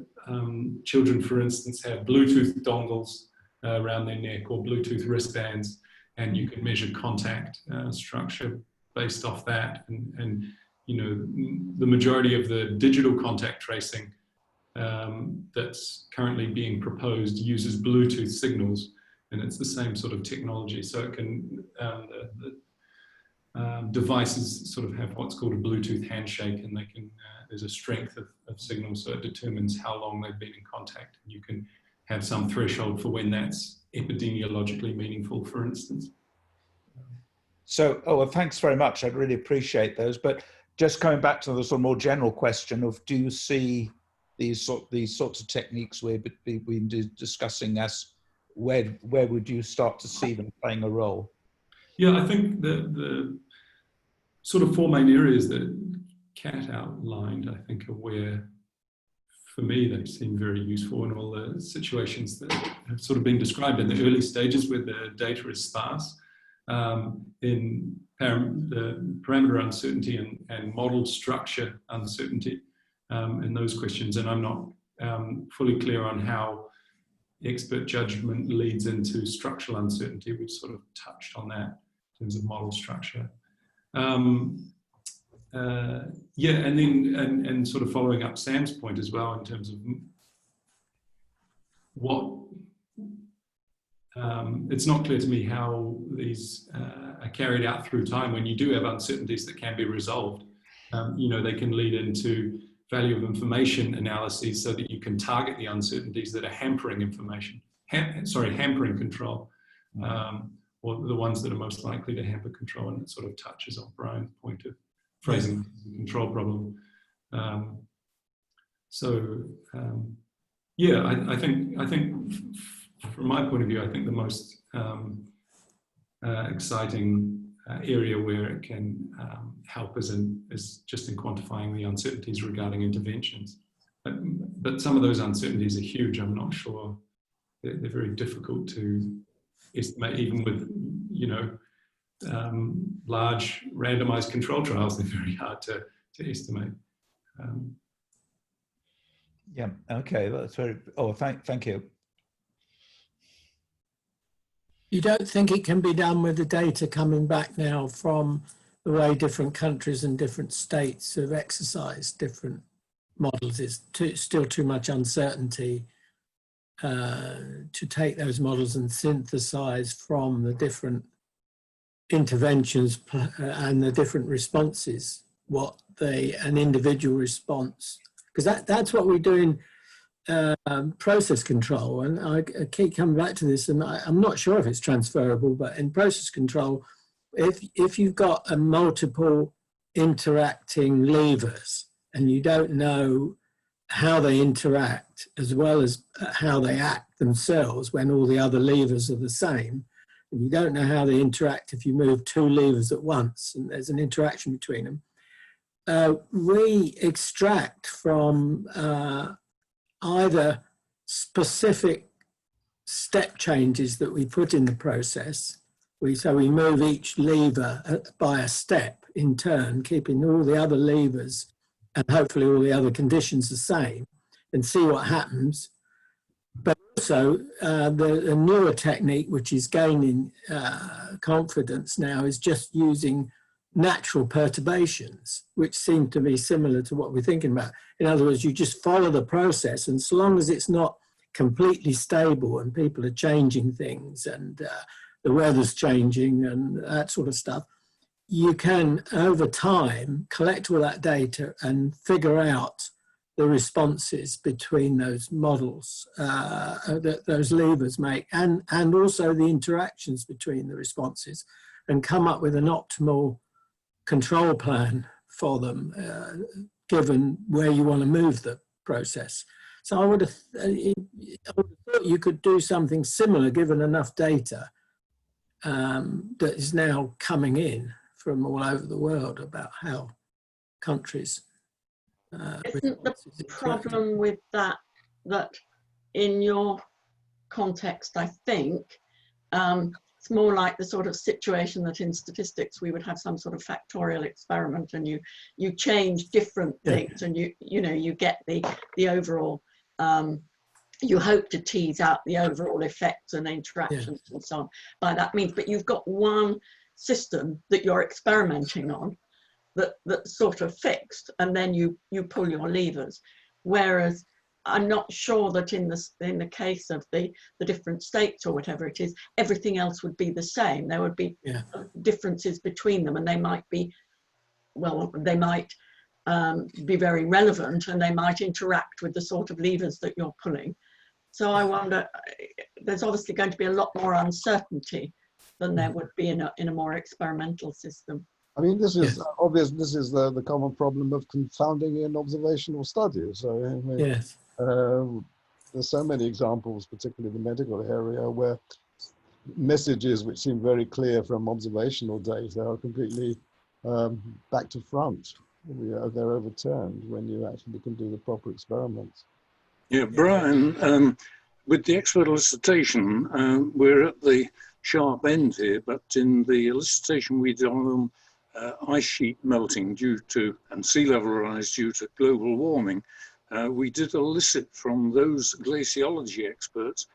children, for instance, have Bluetooth dongles around their neck or Bluetooth wristbands, and you can measure contact structure based off that. And you know, the majority of the digital contact tracing that's currently being proposed uses Bluetooth signals, and it's the same sort of technology. So it can, devices sort of have what's called a Bluetooth handshake, and they can, there's a strength of signals, so it determines how long they've been in contact. And you can have some threshold for when that's epidemiologically meaningful, for instance. So, well, thanks very much. I'd really appreciate those. But just coming back to the sort of more general question of, do you see these sorts of techniques we've been discussing as, where would you start to see them playing a role? Yeah, I think the sort of 4 main areas that Kat outlined, I think, are where, for me, they seem very useful in all the situations that have sort of been described in the early stages where the data is sparse, in the parameter uncertainty and model structure uncertainty, in those questions. And I'm not fully clear on how expert judgment leads into structural uncertainty. We've sort of touched on that in terms of model structure. Yeah, and then and sort of following up Sam's point as well in terms of what it's not clear to me how these are carried out through time. When you do have uncertainties that can be resolved, you know, they can lead into value of information analyses so that you can target the uncertainties that are hampering information, hampering control, or the ones that are most likely to hamper control. And it sort of touches on Brian's point of phrasing the control problem. Yeah, I think from my point of view, I think the most exciting area where it can help is just in quantifying the uncertainties regarding interventions. But some of those uncertainties are huge. I'm not sure they're very difficult to estimate, even with, you know, large randomized control trials. They're very hard to estimate. Yeah. Okay. That's very. Oh, thank you. You don't think it can be done with the data coming back now from the way different countries and different states have exercised different models? It's still too much uncertainty to take those models and synthesize from the different interventions and the different responses what an individual response, because that's what we do in process control. And I keep coming back to this, and I'm not sure if it's transferable, but in process control, if you've got a multiple interacting levers and you don't know how they interact as well as how they act themselves when all the other levers are the same, and you don't know how they interact if you move two levers at once and there's an interaction between them, we extract from either specific step changes that we put in the process. So we move each lever by a step in turn, keeping all the other levers and hopefully all the other conditions the same, and see what happens. But also the newer technique, which is gaining confidence now, is just using natural perturbations, which seem to be similar to what we're thinking about. In other words, you just follow the process, and so long as it's not completely stable and people are changing things and the weather's changing and that sort of stuff, you can, over time, collect all that data and figure out the responses between those models that those levers make, and also the interactions between the responses, and come up with an optimal control plan for them, given where you want to move the process. So I would have thought you could do something similar, given enough data that is now coming in from all over the world about how countries. Isn't the problem with that in your context, I think, it's more like the sort of situation that in statistics we would have some sort of factorial experiment, and you change different things, and you get the overall, you hope to tease out the overall effects and interactions and so on by that means. But you've got one system that you're experimenting on that's sort of fixed, and then you pull your levers. Whereas I'm not sure that in the case of the different states or whatever it is, everything else would be the same. There would be differences between them, and they might be, well, they might be very relevant, and they might interact with the sort of levers that you're pulling. So I wonder, there's obviously going to be a lot more uncertainty than there would be in a more experimental system. I mean, this is obvious. This is the common problem of confounding in observational studies. So, I mean, there's so many examples, particularly in the medical area, where messages which seem very clear from observational data are completely back to front. They're overturned when you actually can do the proper experiments. Yeah, Brian, with the expert elicitation, we're at the sharp end here, but in the elicitation we did on ice sheet melting due to, and sea level rise due to global warming, we did elicit from those glaciology experts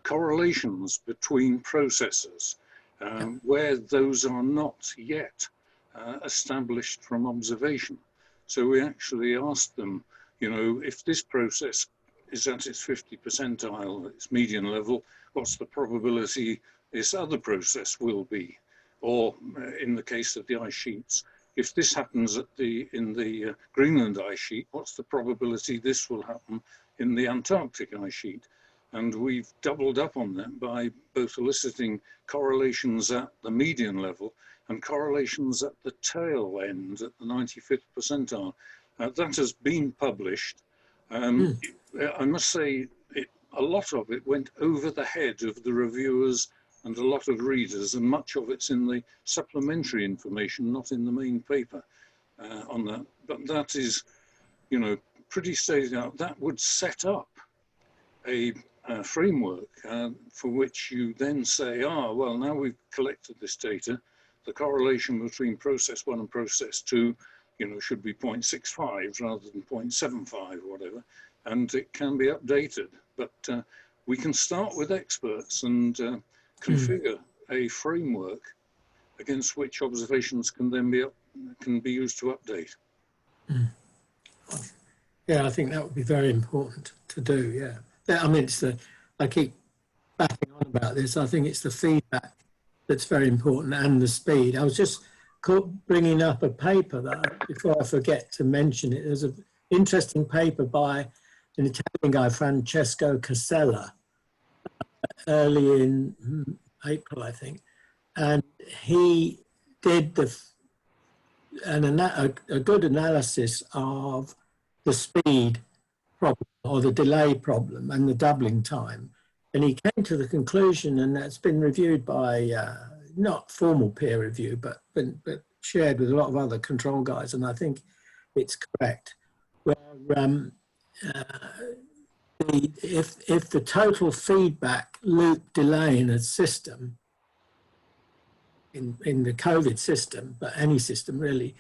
correlations between processes where those are not yet established from observation. So we actually asked them, if this process is at its 50 percentile, its median level, what's the probability this other process will be? Or in the case of the ice sheets, if this happens in the Greenland ice sheet, what's the probability this will happen in the Antarctic ice sheet? And we've doubled up on that by both eliciting correlations at the median level and correlations at the tail end, at the 95th percentile. That has been published. I must say, a lot of it went over the head of the reviewers and a lot of readers, and much of it's in the supplementary information, not in the main paper on that. But that is, pretty stated out. That would set up a framework for which you then say, well, now we've collected this data, the correlation between process 1 and process 2, should be 0.65 rather than 0.75 or whatever, and it can be updated. But we can start with experts and configure a framework against which observations can then be used to update. Yeah, I think that would be very important to do. Yeah, I mean, I keep backing on about this. I think it's the feedback that's very important and the speed. I was just bringing up a paper that, before I forget to mention it, there's an interesting paper by an Italian guy, Francesco Casella, early in April, I think, and he did a good analysis of the speed problem or the delay problem and the doubling time. And he came to the conclusion, and that's been reviewed by not formal peer review, but shared with a lot of other control guys, and I think it's correct, where if the total feedback loop delay in a system, in the COVID system, but any system really,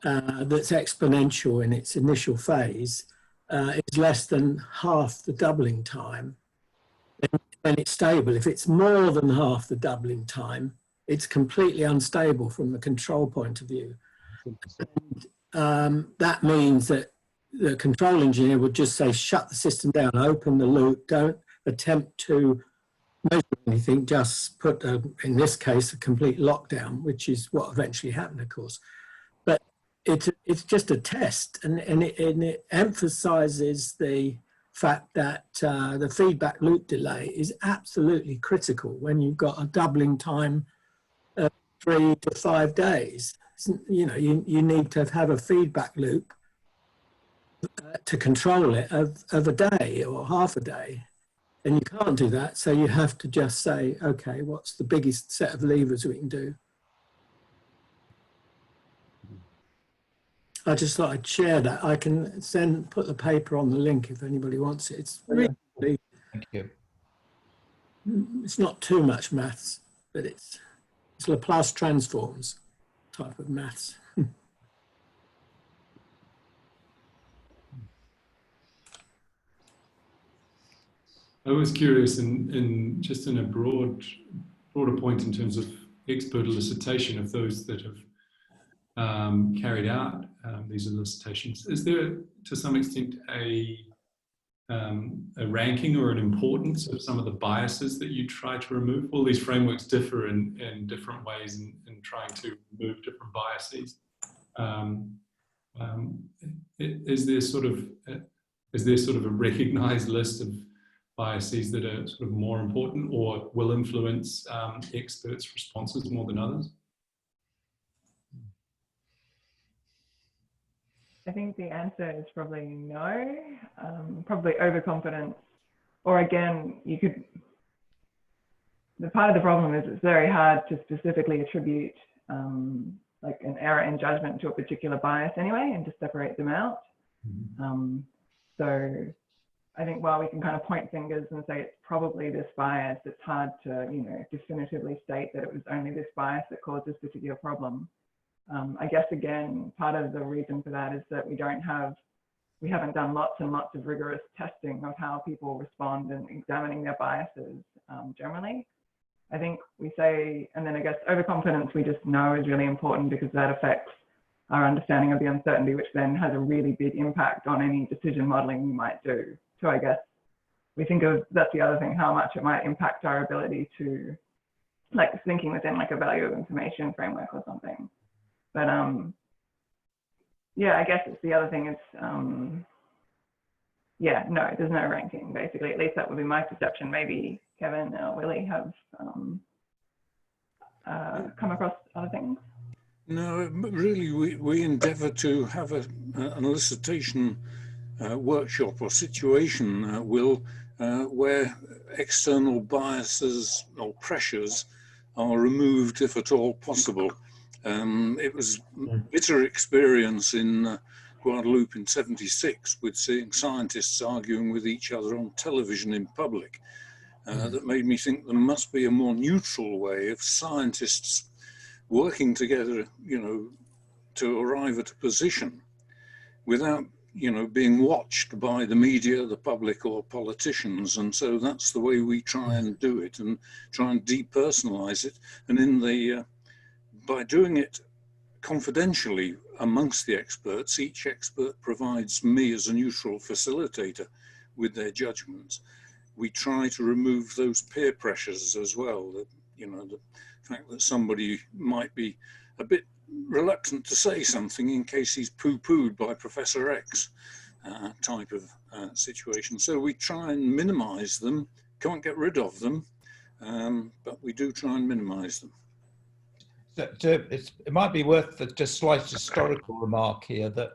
that's exponential in its initial phase, is less than half the doubling time, then it's stable. If it's more than half the doubling time, it's completely unstable from the control point of view. And, that means that the control engineer would just say, shut the system down, open the loop, don't attempt to measure anything, just put, in this case, a complete lockdown, which is what eventually happened, of course. But it's just a test, and it emphasizes the fact that the feedback loop delay is absolutely critical when you've got a doubling time of 3 to 5 days. You need to have a feedback loop to control it of a day or half a day. And you can't do that, so you have to just say, okay, what's the biggest set of levers we can do? I just thought I'd share that. I can put the paper on the link if anybody wants it. It's really, Thank you. it's not too much maths, but it's Laplace transforms type of maths. I was curious in just in a broader point in terms of expert elicitation of those that have carried out these elicitations. Is there, to some extent, a ranking or an importance of some of the biases that you try to remove? All these frameworks differ in different ways in trying to remove different biases. Is there sort of a recognized list of biases that are sort of more important or will influence experts' responses more than others? I think the answer is probably no. Probably overconfidence, or again, the part of the problem is it's very hard to specifically attribute like an error in judgment to a particular bias anyway, and to separate them out. So I think while we can kind of point fingers and say it's probably this bias, it's hard to, definitively state that it was only this bias that caused this particular problem. I guess, again, part of the reason for that is that we haven't done lots and lots of rigorous testing of how people respond and examining their biases generally. I think we say, and then I guess overconfidence we just know is really important because that affects our understanding of the uncertainty, which then has a really big impact on any decision modeling we might do. So I guess we think of, that's the other thing, how much it might impact our ability to, like, thinking within like a value of information framework or something. But yeah, I guess it's the other thing is, yeah, no, there's no ranking basically. At least that would be my perception. Maybe Kevin or Willie have come across other things. No, really, we endeavour to have an elicitation workshop or situation, where external biases or pressures are removed if at all possible. It was bitter experience in Guadeloupe in '76 with seeing scientists arguing with each other on television in public. That made me think there must be a more neutral way of scientists working together, you know, to arrive at a position without, you know, being watched by the media, the public, or politicians. And so that's the way we try and do it, and try and depersonalize it. And in the by doing it confidentially amongst the experts, each expert provides me as a neutral facilitator with their judgments. We try to remove those peer pressures as well. That, you know, the fact that somebody might be a bit reluctant to say something in case he's poo-pooed by Professor X type of situation. So we try and minimize them, can't get rid of them, but we do try and minimize them. It might be worth just slight historical remark here that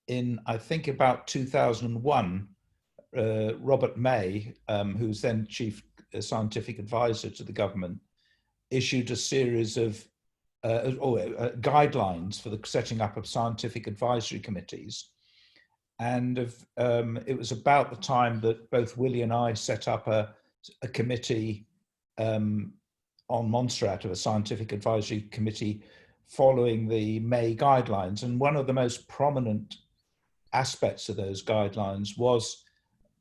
in, I think, about 2001, Robert May, who's then chief scientific advisor to the government, issued a series of guidelines for the setting up of scientific advisory committees. And it was about the time that both Willie and I set up a committee on Montserrat, of a scientific advisory committee following the May guidelines. And one of the most prominent aspects of those guidelines was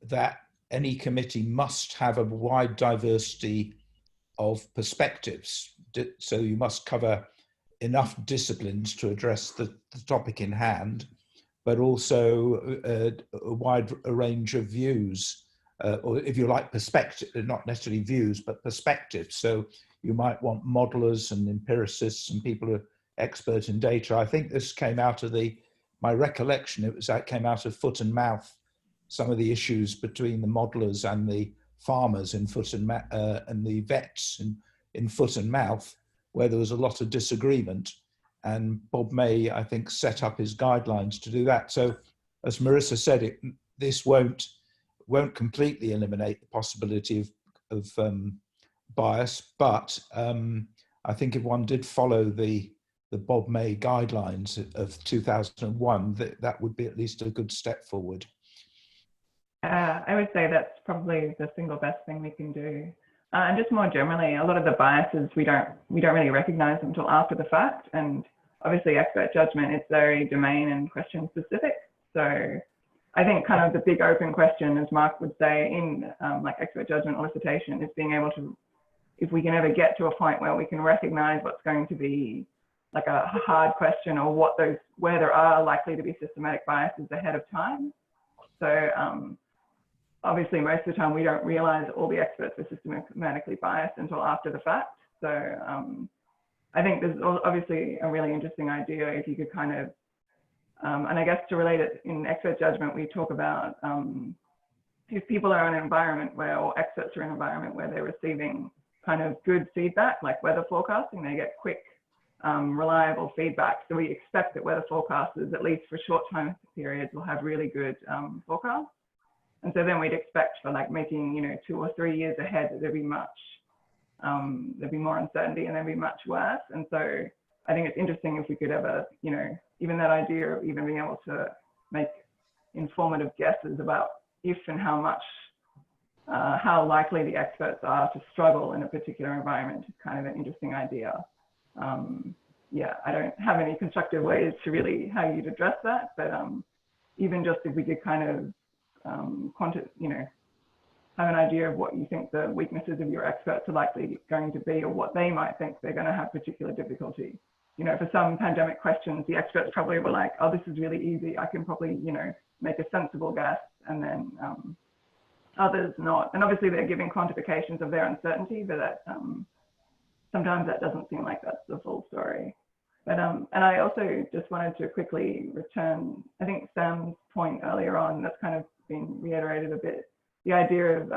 that any committee must have a wide diversity of perspectives. So you must cover enough disciplines to address the topic in hand, but also a wide range of views, or if you like, perspective, not necessarily views, but perspectives. So you might want modelers and empiricists and people who are expert in data. I think this came out of my recollection, that came out of foot and mouth, some of the issues between the modelers and the farmers in foot and the vets in foot and mouth, where there was a lot of disagreement. And Bob May, I think, set up his guidelines to do that. So as Marissa said, this won't completely eliminate the possibility of bias, but I think if one did follow the Bob May guidelines of 2001, that would be at least a good step forward. I would say that's probably the single best thing we can do. And just more generally, a lot of the biases, we don't really recognize them until after the fact. And obviously expert judgment is very domain and question specific. So I think kind of the big open question, as Mark would say, in like expert judgment elicitation, is being able to, if we can ever get to a point where we can recognize what's going to be like a hard question, or where there are likely to be systematic biases ahead of time. So obviously most of the time we don't realize all the experts are systematically biased until after the fact. So I think there's obviously a really interesting idea if you could kind of, and I guess to relate it in expert judgment, we talk about if people are in an environment where, or experts are in an environment where they're receiving kind of good feedback, like weather forecasting, they get quick, reliable feedback. So we expect that weather forecasters, at least for short time periods, will have really good forecasts. And so then we'd expect for like making, 2 or 3 years ahead, that there'd be more uncertainty and there'd be much worse. And so I think it's interesting if we could ever, even that idea of even being able to make informative guesses about if and how much, how likely the experts are to struggle in a particular environment is kind of an interesting idea. Yeah, I don't have any constructive ways to really how you'd address that, but even just if we could kind of have an idea of what you think the weaknesses of your experts are likely going to be, or what they might think they're going to have particular difficulty. For some pandemic questions, the experts probably were like, oh, this is really easy. I can probably, make a sensible guess. And then others not. And obviously they're giving quantifications of their uncertainty, but that sometimes that doesn't seem like that's the full story. But, and I also just wanted to quickly return, I think Sam's point earlier on, that's kind of been reiterated a bit, the idea of,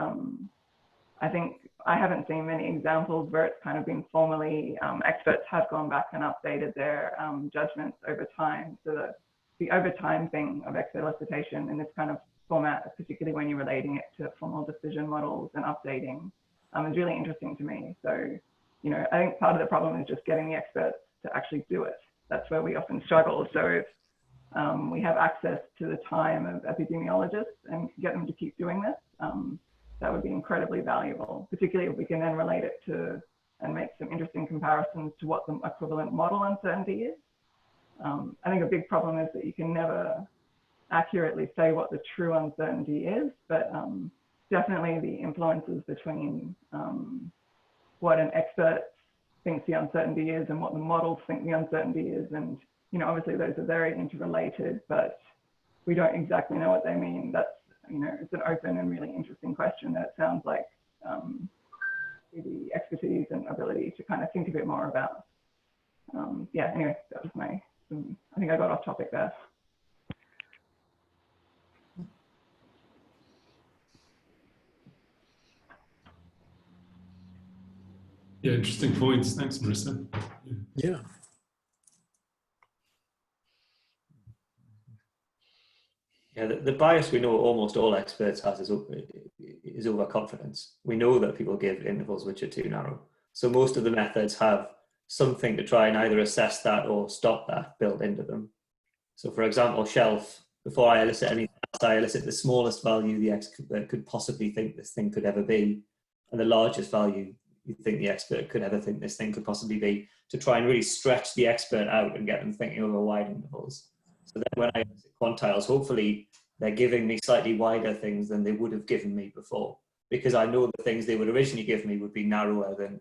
I think I haven't seen many examples where it's kind of been formally, experts have gone back and updated their judgments over time. So the over time thing of expert elicitation in this kind of format, particularly when you're relating it to formal decision models and updating, is really interesting to me. So, I think part of the problem is just getting the experts to actually do it. That's where we often struggle. So if we have access to the time of epidemiologists and get them to keep doing this, that would be incredibly valuable, particularly if we can then relate it to and make some interesting comparisons to what the equivalent model uncertainty is. I think a big problem is that you can never accurately say what the true uncertainty is, but definitely the influences between what an expert thinks the uncertainty is and what the models think the uncertainty is. And, you know, obviously those are very interrelated, but we don't exactly know what they mean. That's, you know, it's an open and really interesting question that it sounds like the expertise and ability to kind of think a bit more about. Yeah, anyway, that was my, I think I got off topic there. Yeah, interesting points. Thanks, Marissa. Yeah. Yeah, the bias we know almost all experts has is overconfidence. We know that people give intervals which are too narrow. So most of the methods have something to try and either assess that or stop that built into them. So for example, shelf, before I elicit anything else, I elicit the smallest value the expert could possibly think this thing could ever be, and the largest value you think the expert could ever think this thing could possibly be, to try and really stretch the expert out and get them thinking over wide intervals. So then when I elicit quantiles, hopefully they're giving me slightly wider things than they would have given me before, because I know the things they would originally give me would be narrower than,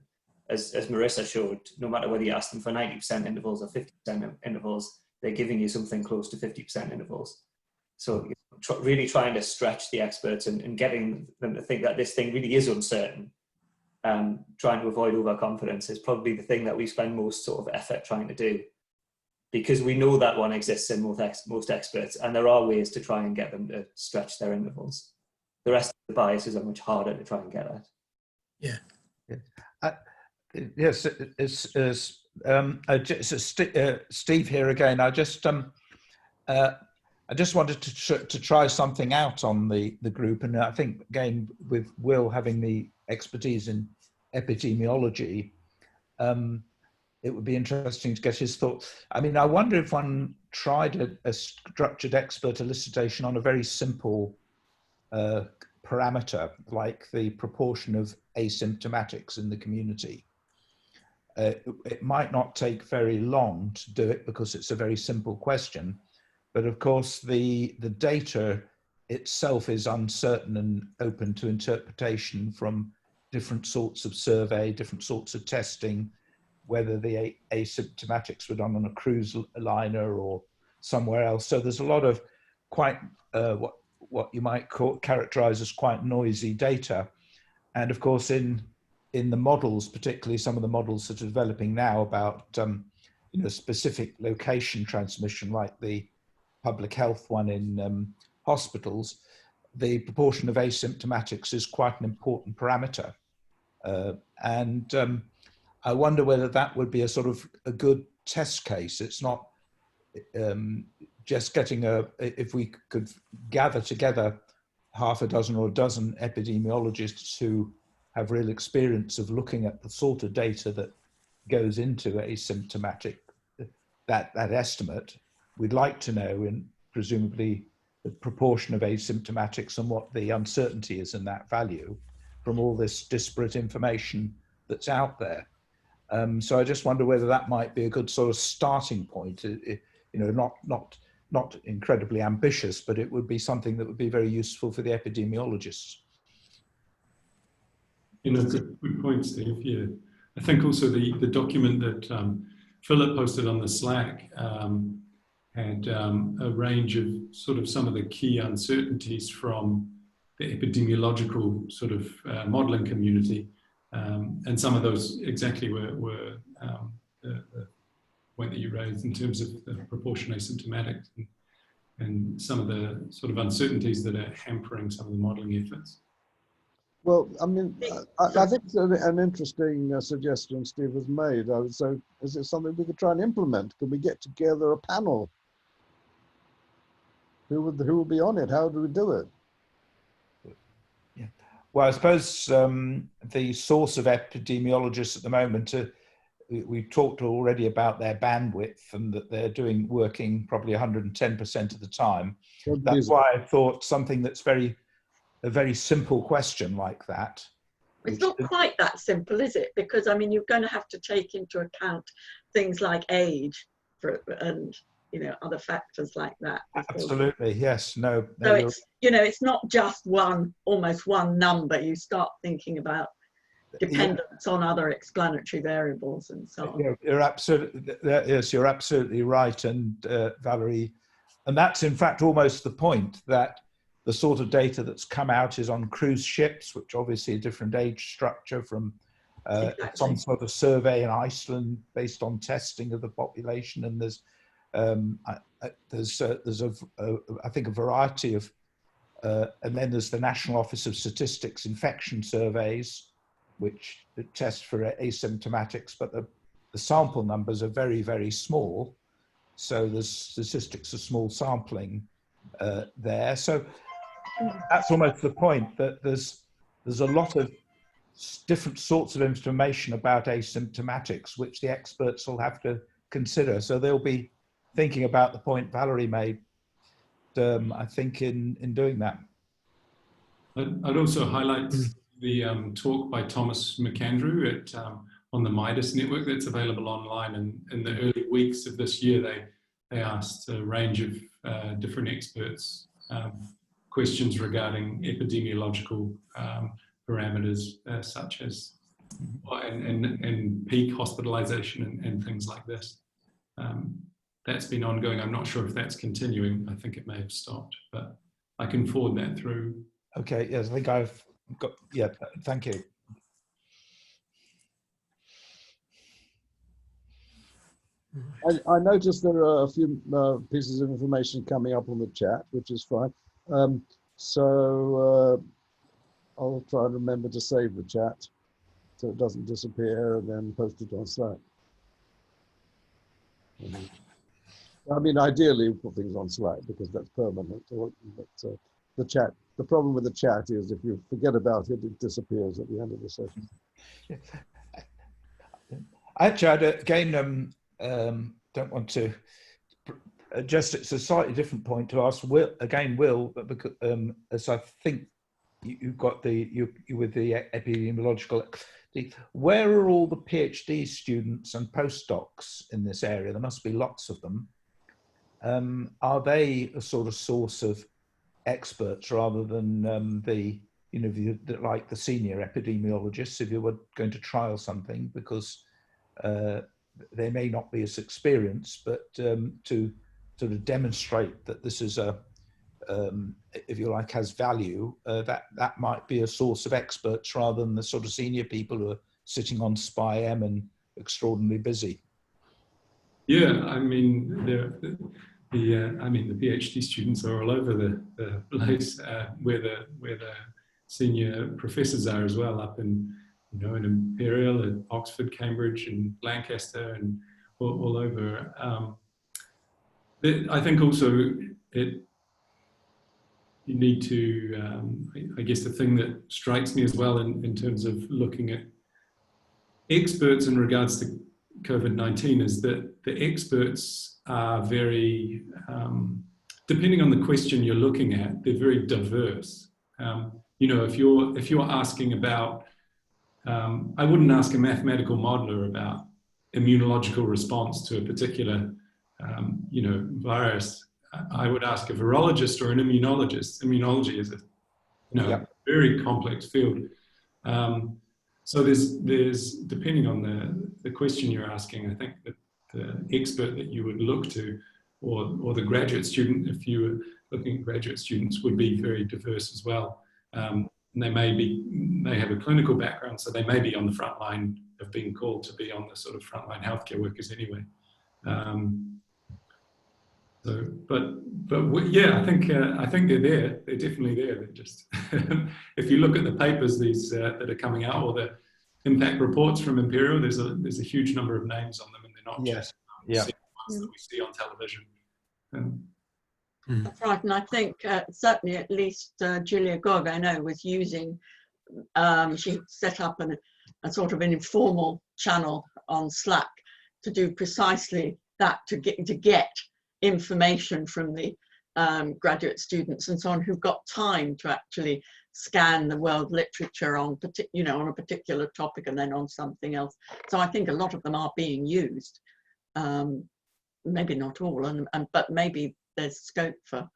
as Marissa showed, no matter whether you ask them for 90% intervals or 50% intervals, they're giving you something close to 50% intervals. So really trying to stretch the experts and getting them to think that this thing really is uncertain, trying to avoid overconfidence is probably the thing that we spend most sort of effort trying to do, because we know that one exists in most experts, and there are ways to try and get them to stretch their intervals. The rest of the biases are much harder to try and get at. Yeah. Yes, Steve here again. I just wanted to try something out on the group, and I think again with Will having the expertise in epidemiology, it would be interesting to get his thoughts. I mean, I wonder if one tried a structured expert elicitation on a very simple parameter, like the proportion of asymptomatics in the community. It might not take very long to do it because it's a very simple question, but of course the data itself is uncertain and open to interpretation from different sorts of survey, different sorts of testing, whether the asymptomatics were done on a cruise liner or somewhere else. So there's a lot of quite what you might characterize as quite noisy data. And of course in the models, particularly some of the models that are developing now about you know, specific location transmission, like the public health one in hospitals, the proportion of asymptomatics is quite an important parameter. I wonder whether that would be a sort of a good test case. It's not just getting if we could gather together half a dozen or a dozen epidemiologists who have real experience of looking at the sort of data that goes into asymptomatic, that estimate, we'd like to know, and presumably the proportion of asymptomatics and what the uncertainty is in that value from all this disparate information that's out there. So I just wonder whether that might be a good sort of starting point. You know, not incredibly ambitious, but it would be something that would be very useful for the epidemiologists. You know, good point, Steve. Yeah, I think also the document that Philip posted on the Slack had a range of sort of some of the key uncertainties from the epidemiological sort of modeling community. And some of those exactly were the point that you raised in terms of the proportion asymptomatic and some of the sort of uncertainties that are hampering some of the modeling efforts. Well, I mean, I think it's an interesting suggestion Steve has made. So is it something we could try and implement? Could we get together a panel? Who would be on it? How do we do it? Well, I suppose the source of epidemiologists at the moment we've talked already about their bandwidth and that they're working probably 110% of the time. That's why I thought something that's a very simple question like that. It's not quite that simple, is it? Because I mean, you're going to have to take into account things like age and other factors like that. Absolutely, yes. No. So it's it's not just almost one number. You start thinking about dependence on other explanatory variables and so on. You're absolutely right, and Valerie, and that's in fact almost the point, that the sort of data that's come out is on cruise ships, which obviously a different age structure from some sort of survey in Iceland based on testing of the population, and there's I think a variety of, and then there's the National Office of Statistics infection surveys, which test for asymptomatics, but the sample numbers are very, very small. So there's statistics of small sampling there. So that's almost the point, that there's a lot of different sorts of information about asymptomatics, which the experts will have to consider. So they'll be thinking about the point Valerie made, I think, in doing that. I'd also highlight the talk by Thomas McAndrew on the Midas network that's available online. And in the early weeks of this year, they asked a range of different experts questions regarding epidemiological parameters such as and peak hospitalization and things like this. That's been ongoing. I'm not sure if that's continuing. I think it may have stopped, but I can forward that through. Okay, yes, I think I've got, yeah, thank you. I noticed there are a few pieces of information coming up on the chat, which is fine. So I'll try and remember to save the chat so it doesn't disappear and then post it on Slack. I mean, ideally, we put things on Slack because that's permanent. But the chat, the problem with the chat is if you forget about it, it disappears at the end of the session. Actually, again, don't want to just, it's a slightly different point to ask Will, but because, as I think you've got you with the epidemiological, where are all the PhD students and postdocs in this area? There must be lots of them. Are they a sort of source of experts rather than like the senior epidemiologists, if you were going to trial something, because they may not be as experienced, but to sort of demonstrate that this is if you like, has value, that might be a source of experts rather than the sort of senior people who are sitting on SPI-M and extraordinarily busy. Yeah, I mean, the PhD students are all over the place where the senior professors are as well, up in in Imperial, at Oxford, Cambridge, and Lancaster, and all over. I think also you need to, I guess the thing that strikes me as well in terms of looking at experts in regards to COVID-19 is that the experts are very, depending on the question you're looking at, they're very diverse. If you're asking about, I wouldn't ask a mathematical modeler about immunological response to a particular, virus. I would ask a virologist or an immunologist. Immunology is a very complex field. So there's depending on the question you're asking, I think that the expert that you would look to, or the graduate student, if you were looking at graduate students, would be very diverse as well. And they may have a clinical background, so they may be on the front line of being called to be on the sort of frontline healthcare workers anyway. Yeah, I think they're there. They're definitely there. They're just if you look at the papers that are coming out, or the impact reports from Imperial, there's a huge number of names on them, and they're not just ones that we see on television. That's right, and I think certainly at least Julia Gog, I know, was using. She set up a sort of an informal channel on Slack to do precisely that, to get information from the graduate students and so on, who've got time to actually scan the world literature on on a particular topic and then on something else. So I think a lot of them are being used, maybe not all, but maybe there's scope for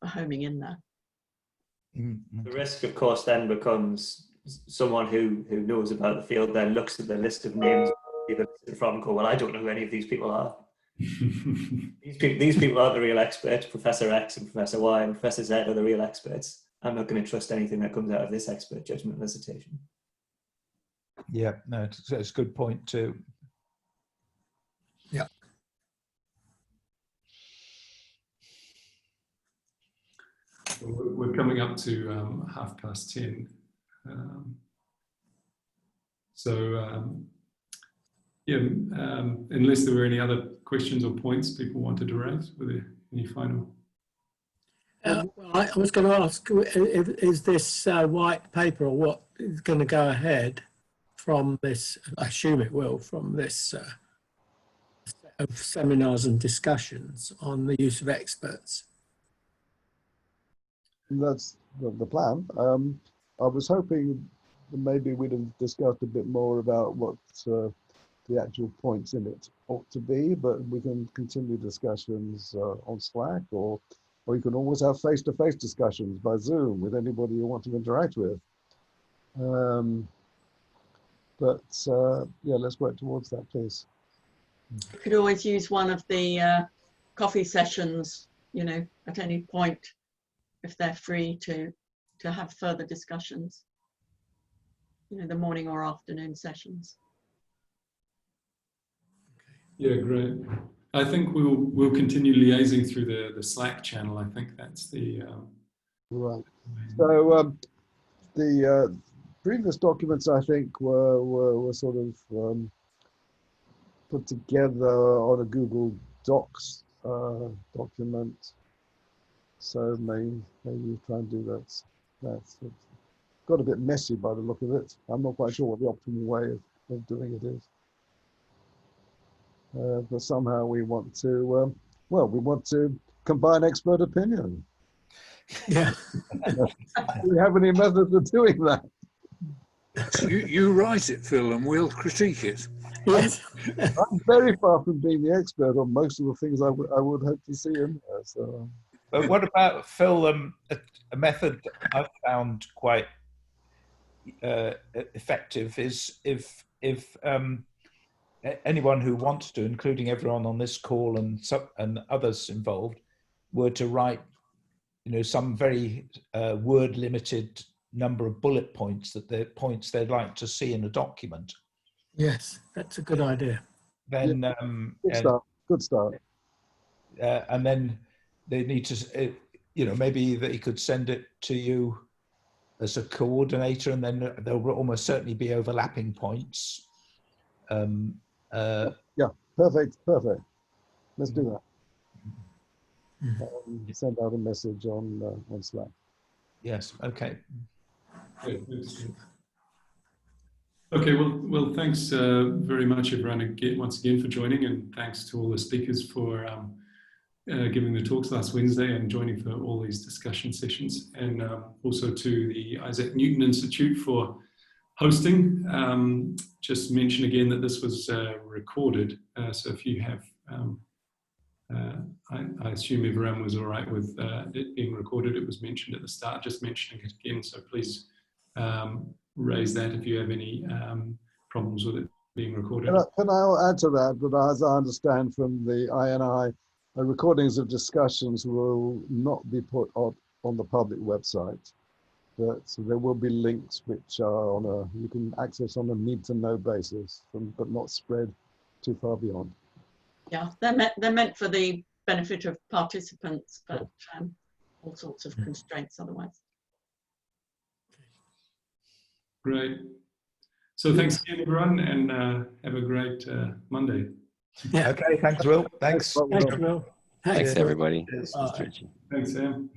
homing in there. The risk, of course, then becomes someone who knows about the field then looks at the list of names from and go, well, I don't know who any of these people are. These people are the real experts. Professor X and Professor Y and Professor Z are the real experts. I'm not going to trust anything that comes out of this expert judgment elicitation. Yeah, no, it's a good point too. Yeah. We're coming up to 10:30. Unless there were any other questions or points people wanted to raise, were there any final? Well, I was going to ask, is this white paper or what is going to go ahead from this, I assume it will, from this set of seminars and discussions on the use of experts? That's the plan. I was hoping that maybe we'd have discussed a bit more about what the actual points in it ought to be, but we can continue discussions on Slack, or you can always have face-to-face discussions by Zoom with anybody you want to interact with. Yeah, let's work towards that, please. You could always use one of the coffee sessions, at any point, if they're free to have further discussions, the morning or afternoon sessions. Yeah, great. I think we'll continue liaising through the Slack channel. I think that's the right. So the previous documents, I think, were sort of put together on a Google Docs document. So maybe try and do that. That's got a bit messy by the look of it. I'm not quite sure what the optimal way of doing it is. But somehow we want to, we want to combine expert opinion. Yeah. Do we have any methods of doing that? So you write it, Phil, and we'll critique it. Yes. I'm very far from being the expert on most of the things I would hope to see in there. So. But what about, Phil, a method I've found quite effective is if anyone who wants to, including everyone on this call and others involved, were to write, some very word-limited number of bullet points points they'd like to see in a document. Yes, that's a good idea. Then good start. And then they need to, maybe they could send it to you as a coordinator, and then there will almost certainly be overlapping points. Yeah, perfect. Let's do that. Send out a message on Slack. Yes. Okay. Okay. Well, thanks very much, everyone, once again for joining, and thanks to all the speakers for giving the talks last Wednesday and joining for all these discussion sessions, and also to the Isaac Newton Institute for hosting. Just mention again that this was recorded, so if you have, I assume everyone was all right with it being recorded. It was mentioned at the start, just mentioning it again, so please raise that if you have any problems with it being recorded. Can I add to that? But as I understand from the INI, recordings of discussions will not be put on the public website. So there will be links which are you can access on a need-to-know basis, but not spread too far beyond. Yeah, they're meant for the benefit of participants, but all sorts of constraints otherwise. Great. So thanks again, everyone, and have a great Monday. Yeah. Okay. Thanks, Will. Thanks. Thanks, Will. Thanks, everybody. Thanks, Sam.